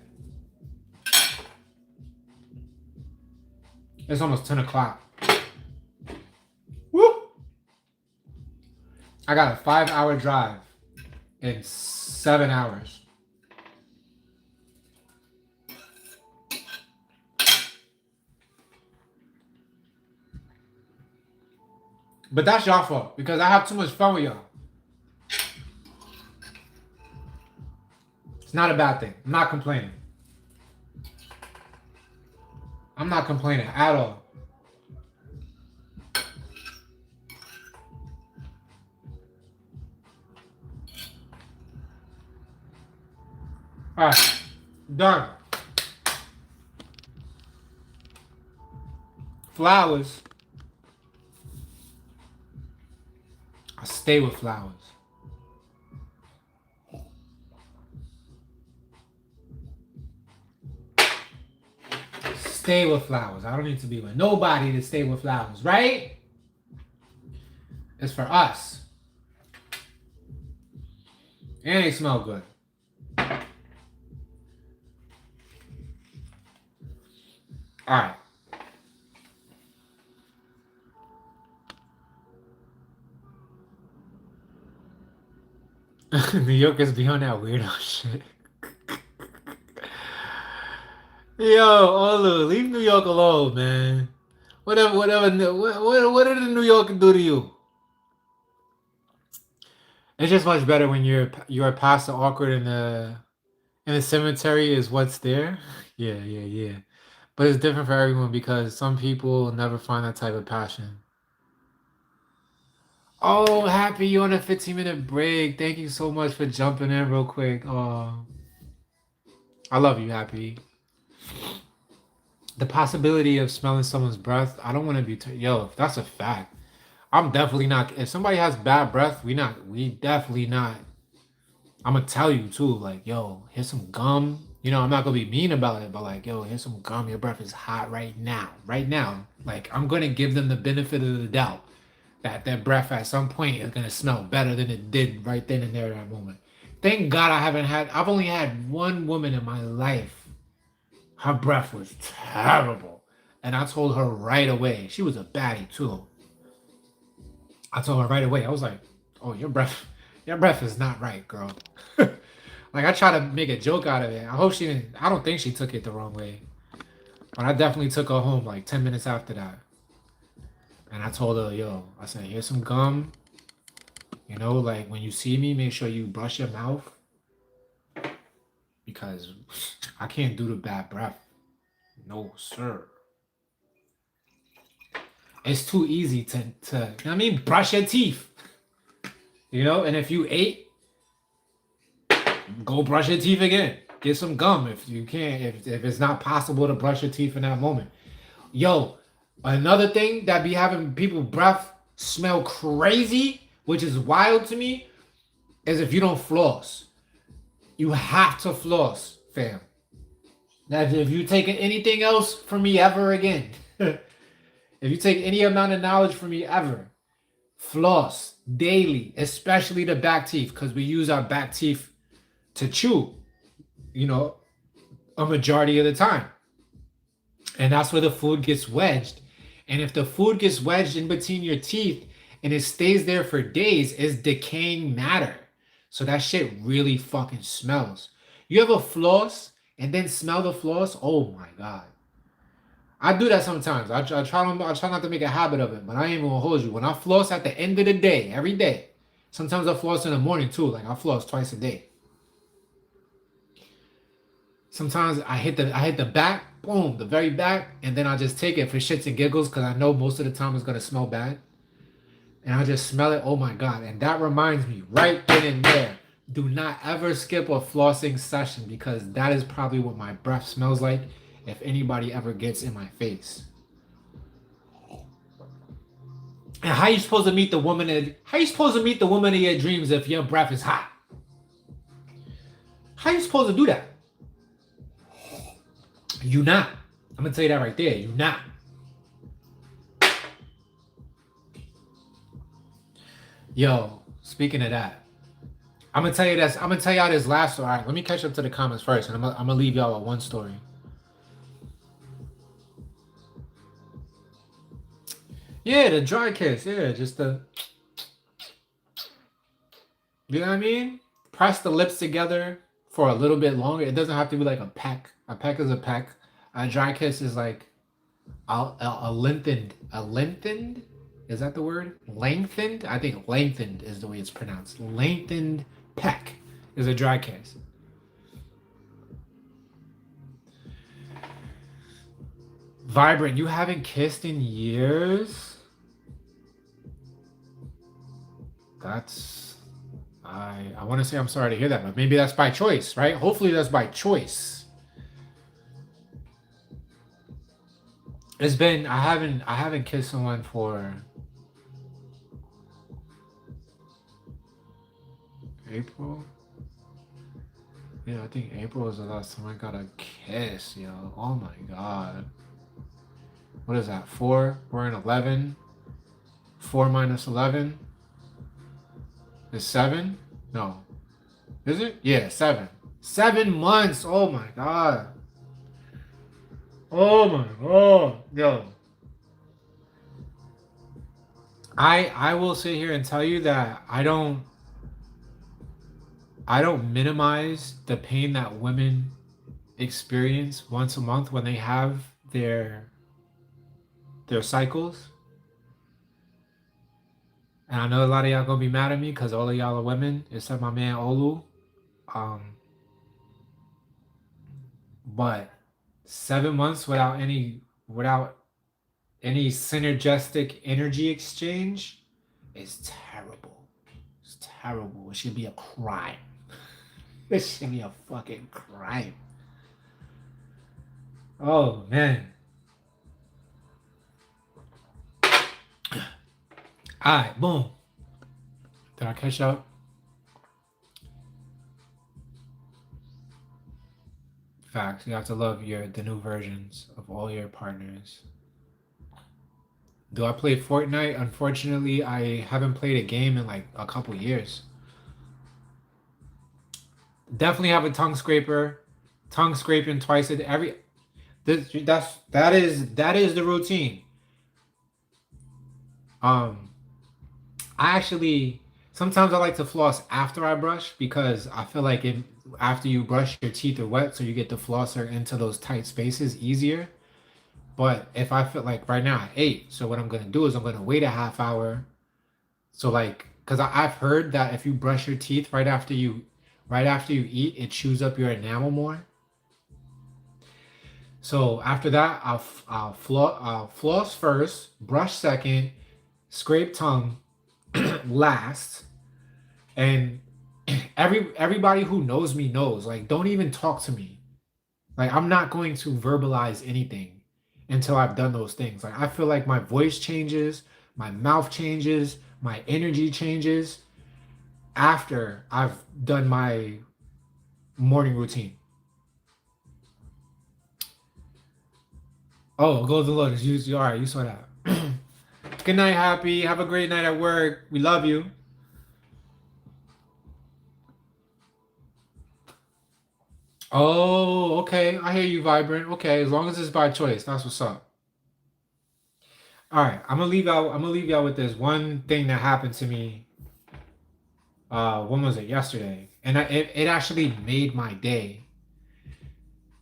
It's almost 10 o'clock. Woo! I got a 5-hour drive in 7 hours. But that's y'all fault because I have too much fun with y'all. It's not a bad thing. I'm not complaining. I'm not complaining at all. All right, done. Flowers. I stay with flowers. Stay with flowers. I don't need to be with nobody to stay with flowers, right? It's for us. And they smell good. All right. New Yorkers be on that weirdo shit. Yo, Olu, leave New York alone, man. Whatever. What did the New York do to you? It's just much better when you're past the awkward in the cemetery is what's there. Yeah. But it's different for everyone because some people never find that type of passion. Oh, Happy, you on a 15-minute break. Thank you so much for jumping in real quick. Oh, I love you, Happy. The possibility of smelling someone's breath, I don't want to be yo, that's a fact. I'm definitely not. If somebody has bad breath, we definitely not. I'm gonna tell you too, like, yo, here's some gum. You know, I'm not gonna be mean about it, but like, yo, here's some gum. Your breath is hot right now. Right now. Like, I'm gonna give them the benefit of the doubt that their breath at some point is gonna smell better than it did right then and there at that moment. Thank God I've only had one woman in my life. Her breath was terrible. And I told her right away. She was a baddie too. I told her right away. I was like, oh, your breath is not right, girl. Like I tried to make a joke out of it. I don't think she took it the wrong way. But I definitely took her home like 10 minutes after that. And I told her, yo, I said, here's some gum. You know, like when you see me, make sure you brush your mouth. Because I can't do the bad breath. No, sir. It's too easy to you know what I mean? Brush your teeth. You know, and if you ate, go brush your teeth again. Get some gum if you can't, if it's not possible to brush your teeth in that moment. Yo, Another thing that be having people breath smell crazy, which is wild to me, is if you don't floss. You have to floss, fam. Now, if you take anything else from me ever again, if you take any amount of knowledge from me ever, floss daily, especially the back teeth, because we use our back teeth to chew, you know, a majority of the time. And that's where the food gets wedged. And if the food gets wedged in between your teeth and it stays there for days, it's decaying matter. So that shit really fucking smells. You ever floss and then smell the floss? Oh my god. I do that sometimes. I try not to make a habit of it, but I ain't gonna hold you. When I floss at the end of the day, every day, sometimes I floss in the morning too. Like I floss twice a day. Sometimes I hit the back, boom, the very back, and then I just take it for shits and giggles because I know most of the time it's gonna smell bad. And I just smell it. Oh my god. And that reminds me right then and there. Do not ever skip a flossing session because that is probably what my breath smells like if anybody ever gets in my face. And how you supposed to meet the woman of your dreams if your breath is hot? How you supposed to do that? You not. I'm gonna tell you that right there. You not. Yo, speaking of that, I'm gonna tell you this. I'm gonna tell y'all this last story. All right, let me catch up to the comments first, and I'm gonna leave y'all with one story. Yeah, the dry kiss. Yeah, just the. You know what I mean? Press the lips together for a little bit longer. It doesn't have to be like a peck. A peck is a peck. A dry kiss is like a lengthened. A lengthened? Is that the word? Lengthened? I think lengthened is the way it's pronounced. Lengthened peck is a dry kiss. Vibrant, you haven't kissed in years? That's I want to say I'm sorry to hear that, but maybe that's by choice, right? Hopefully that's by choice. It's been I haven't kissed someone for April. Yeah, I think April was the last time I got a kiss, yo. Oh my god. What is that? 4? We're in 11. 4 minus 11 is 7? No. Is it? Yeah, 7. 7 months. Oh my god. Oh my god. Yo. I will sit here and tell you that I don't minimize the pain that women experience once a month when they have their cycles. And I know a lot of y'all gonna be mad at me because all of y'all are women, except my man Olu. But 7 months without any synergistic energy exchange is terrible. It's terrible. It should be a crime. It should be a fucking crime. Oh man. Alright, boom. Did I catch up? Facts. You have to love the new versions of all your partners. Do I play Fortnite? Unfortunately, I haven't played a game in like a couple years. Definitely have a tongue scraper. Tongue scraping twice a day. That is the routine. I actually sometimes I like to floss after I brush because I feel like after you brush your teeth are wet, so you get the flosser into those tight spaces easier. But if I feel like right now I ate, so what I'm gonna do is I'm gonna wait a half hour. So like, cause I've heard that if you brush your teeth right after you eat, it chews up your enamel more. So after that, I'll floss first, brush second, scrape tongue last, and everybody who knows me knows, like, don't even talk to me. Like, I'm not going to verbalize anything. until I've done those things. Like I feel like my voice changes, my mouth changes, my energy changes after I've done my morning routine. Oh, go to the Lord. All right, you saw that. Good night, Happy. Have a great night at work. We love you. Oh, okay. I hear you, Vibrant. Okay, as long as it's by choice, that's what's up. All right, I'm gonna leave out. I'm gonna leave y'all with this one thing that happened to me. When was it? Yesterday, and it actually made my day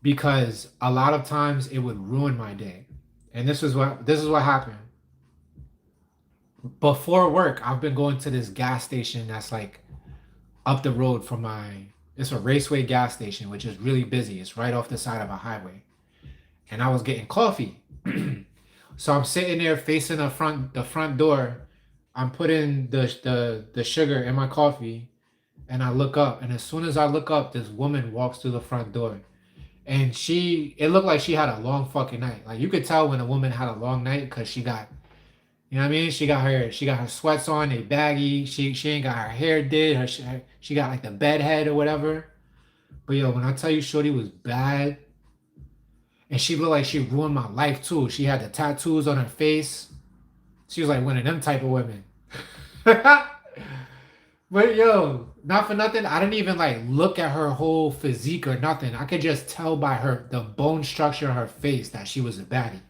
because a lot of times it would ruin my day. And this is what happened. Before work, I've been going to this gas station that's like up the road from my. It's a Raceway gas station, which is really busy. It's right off the side of a highway, and I was getting coffee. So I'm sitting there facing the front door. I'm putting the sugar in my coffee, and I look up, and as soon as I look up, this woman walks through the front door. And it looked like she had a long fucking night. Like you could tell when a woman had a long night because she got, you know what I mean? She got her sweats on, they baggy. She ain't got her hair did. She got like the bed head or whatever. But yo, when I tell you Shorty was bad, and she looked like she ruined my life too. She had the tattoos on her face. She was like one of them type of women. But yo, not for nothing, I didn't even like look at her whole physique or nothing. I could just tell by the bone structure of her face that she was a baddie.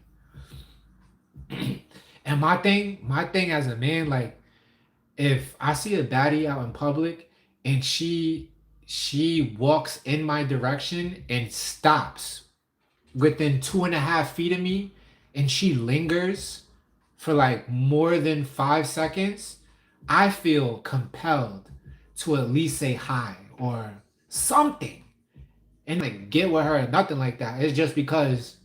And my thing as a man, like if I see a baddie out in public and she walks in my direction and stops within 2.5 feet of me and she lingers for like more than 5 seconds, I feel compelled to at least say hi or something and like get with her or nothing like that. It's just because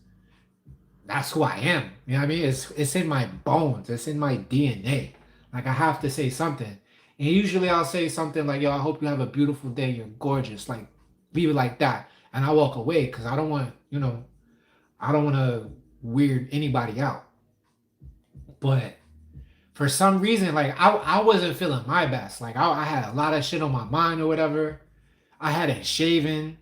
that's who I am. You know what I mean? It's in my bones. It's in my DNA. Like I have to say something. And usually I'll say something like, yo, I hope you have a beautiful day. You're gorgeous. Like leave it like that. And I walk away because I don't want, I don't want to weird anybody out. But for some reason, like I wasn't feeling my best. Like I had a lot of shit on my mind or whatever. I hadn't shaven.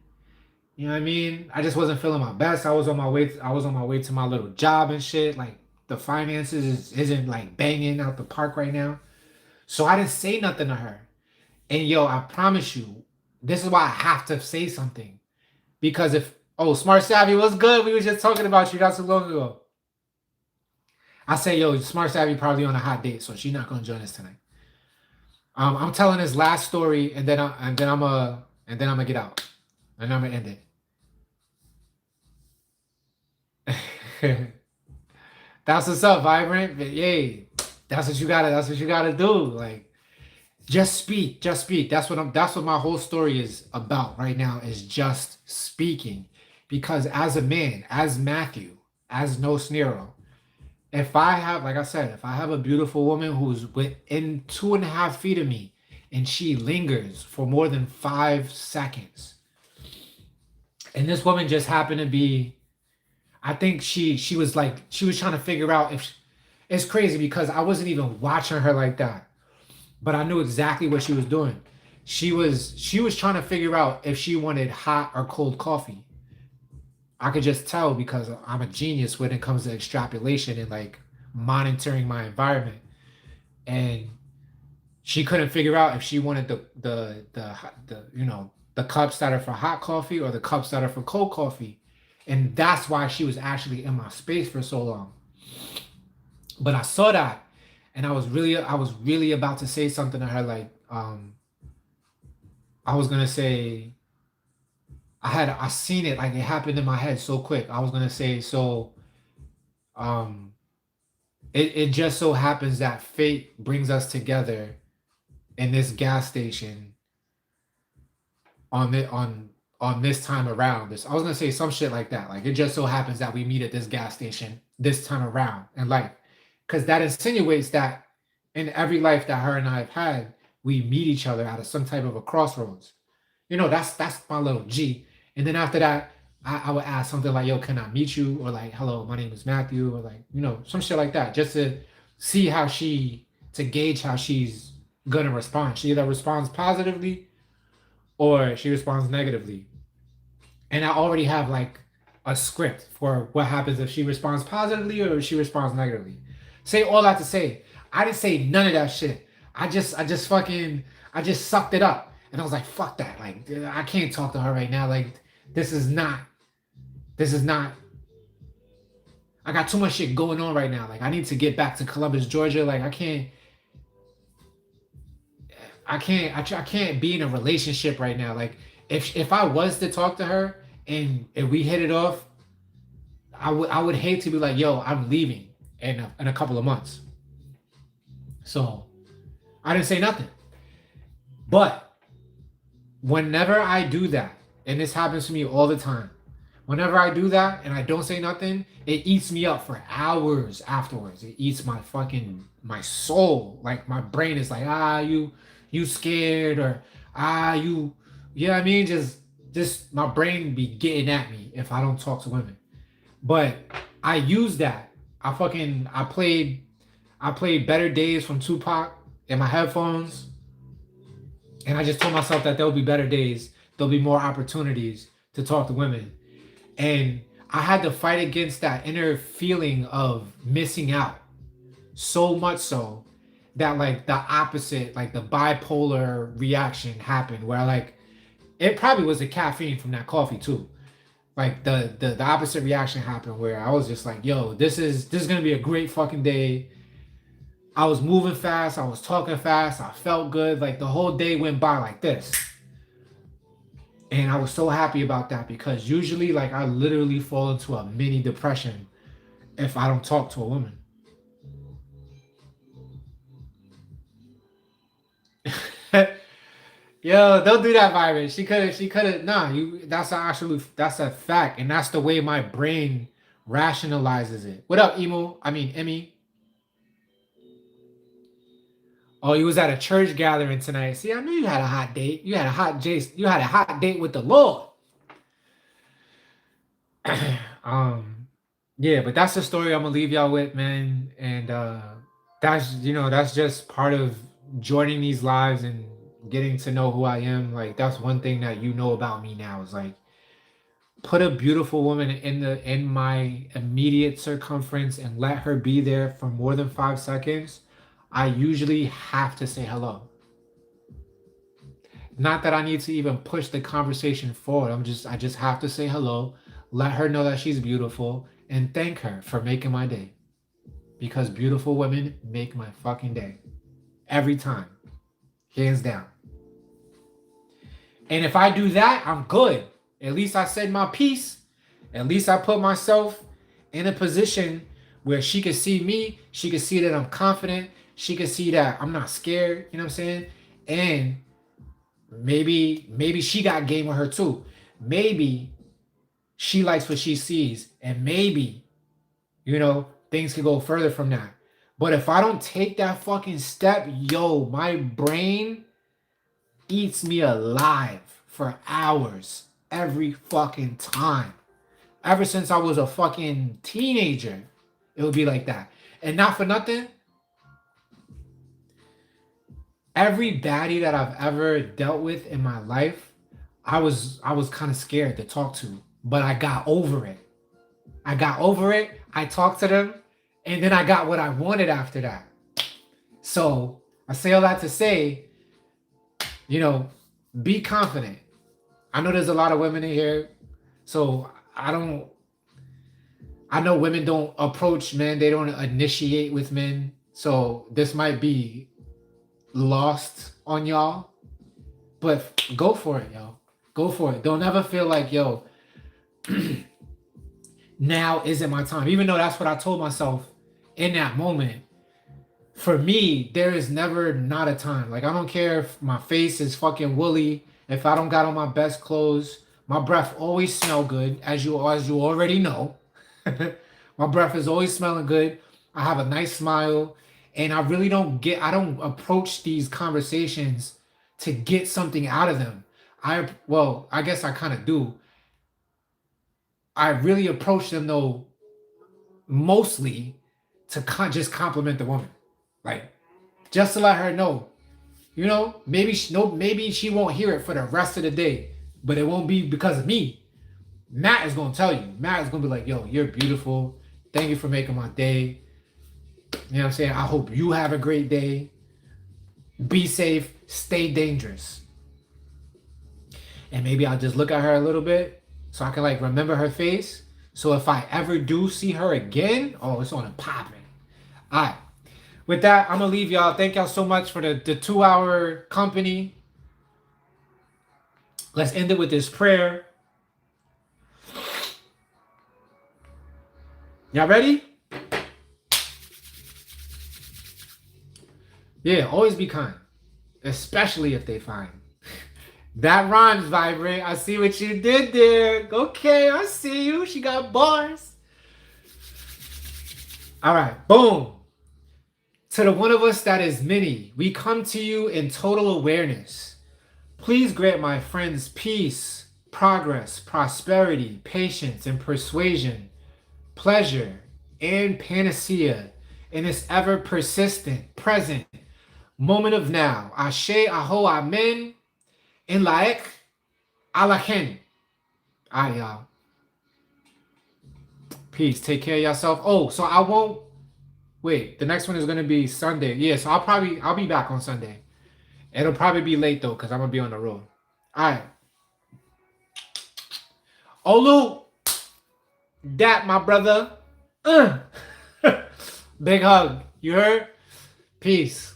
You know what I mean? I just wasn't feeling my best. I was on my way to my little job and shit. Like the finances isn't like banging out the park right now. So I didn't say nothing to her. And yo, I promise you, this is why I have to say something. Because if Smart Savvy, what's good? We were just talking about you not so long ago. I say, yo, Smart Savvy probably on a hot date, so she's not gonna join us tonight. I'm telling this last story, and then I'm gonna get out, and I'm gonna end it. That's what's up, Vibrant. But yay, that's what you gotta. That's what you gotta do. Like, just speak. Just speak. That's what my whole story is about right now. Is just speaking, because as a man, as Matthew, as No Snero, if I have, like I said, if I have a beautiful woman who's within 2.5 feet of me and she lingers for more than 5 seconds, and this woman just happened to be, I think she was like, she was trying to figure out if, it's crazy because I wasn't even watching her like that, but I knew exactly what she was doing. She was trying to figure out if she wanted hot or cold coffee. I could just tell because I'm a genius when it comes to extrapolation and like monitoring my environment. And she couldn't figure out if she wanted the cups that are for hot coffee or the cups that are for cold coffee. And that's why she was actually in my space for so long. But I saw that and I was really about to say something to her like I was gonna say I seen it like it happened in my head so quick. I was gonna say so um it just so happens that fate brings us together in this gas station on this time around. This I was gonna say some shit like that. Like it just so happens that we meet at this gas station this time around in life. Cause that insinuates that in every life that her and I have had, we meet each other out of some type of a crossroads. That's my little G. And then after that, I would ask something like, yo, can I meet you? Or like, hello, my name is Matthew, or like, some shit like that, just to see to gauge how she's gonna respond. She either responds positively or she responds negatively. And I already have like a script for what happens if she responds positively or if she responds negatively. Say all that to say, I didn't say none of that shit. I just sucked it up. And I was like, fuck that. Like, I can't talk to her right now. Like, this is not, this is not, I got too much shit going on right now. Like, I need to get back to Columbus, Georgia. Like, I can't be in a relationship right now. Like, if I was to talk to her and if we hit it off, I would hate to be like, yo, I'm leaving in a couple of months. So I didn't say nothing. But whenever I do that, and this happens to me all the time, whenever I do that and I don't say nothing, it eats me up for hours afterwards. It eats my soul. Like my brain is like, you scared, or you know what I mean? Just my brain be getting at me if I don't talk to women. But I use that. I played Better Days from Tupac in my headphones, and I just told myself that there'll be better days. There'll be more opportunities to talk to women. And I had to fight against that inner feeling of missing out, so much so that like the opposite, like the bipolar reaction happened, where like it probably was the caffeine from that coffee too. Like the opposite reaction happened, where I was just like, yo, this is gonna be a great fucking day. I was moving fast, I was talking fast, I felt good. Like the whole day went by like this. And I was so happy about that, because usually like I literally fall into a mini depression if I don't talk to a woman. Yo, don't do that, virus. She could have nah, you that's a fact. And that's the way my brain rationalizes it. What up, Emo? I mean Emmy. Oh, you was at a church gathering tonight. See, I knew you had a hot date. You had a hot date with the Lord. um, yeah, but that's the story I'm gonna leave y'all with, man. And that's just part of joining these lives and getting to know who I am. Like that's one thing that you know about me now is like put a beautiful woman in my immediate circumference and let her be there for more than 5 seconds. I usually have to say hello. Not that I need to even push the conversation forward. I just have to say hello, let her know that she's beautiful, and thank her for making my day. Because beautiful women make my fucking day. Every time. Hands down. And if I do that, I'm good. At least I said my piece. At least I put myself in a position where she can see me. She can see that I'm confident. She can see that I'm not scared. You know what I'm saying? And maybe she got game with her too. Maybe she likes what she sees. And maybe, things could go further from that. But if I don't take that fucking step, yo, my brain eats me alive for hours every fucking time. Ever since I was a fucking teenager, it would be like that. And not for nothing, every baddie that I've ever dealt with in my life, I was kind of scared to talk to, but I got over it. I got over it. I talked to them, and then I got what I wanted after that. So I say all that to say, you know, be confident. I know there's a lot of women in here, so I know women don't approach men, they don't initiate with men. So this might be lost on y'all, but go for it, yo. Go for it. Don't ever feel like, yo, now isn't my time. Even though that's what I told myself in that moment. For me, there is never not a time. Like I don't care if my face is fucking woolly, if I don't got on my best clothes, my breath always smell good, as you already know. My breath is always smelling good. I have a nice smile, and I don't approach these conversations to get something out of them. I guess I kind of do. I really approach them though mostly to just compliment the woman, like just to let her know, you know, maybe maybe she won't hear it for the rest of the day, but it won't be because of me. Matt is gonna tell you. Matt is gonna be like, "Yo, you're beautiful. Thank you for making my day. You know what I'm saying? I hope you have a great day. Be safe. Stay dangerous." And maybe I'll just look at her a little bit so I can like remember her face. So if I ever do see her again, oh, it's on and popping. All right. With that, I'm gonna leave y'all. Thank y'all so much for the 2 hour company. Let's end it with this prayer. Y'all ready? Yeah, always be kind, especially if they fine. That rhymes, Vibrate. I see what you did there. Okay, I see you. She got bars. All right, boom. To the one of us that is many, we come to you in total awareness. Please grant my friends peace, progress, prosperity, patience, and persuasion, pleasure, and panacea in this ever persistent, present moment of now. Ashe, aho, amen, in laek, alachen. All right, y'all. Peace. Take care of yourself. Oh, so I won't. Wait, the next one is gonna be Sunday. Yeah, so I'll be back on Sunday. It'll probably be late though, because I'm gonna be on the road. Alright. Olu, that my brother. Big hug. You heard? Peace.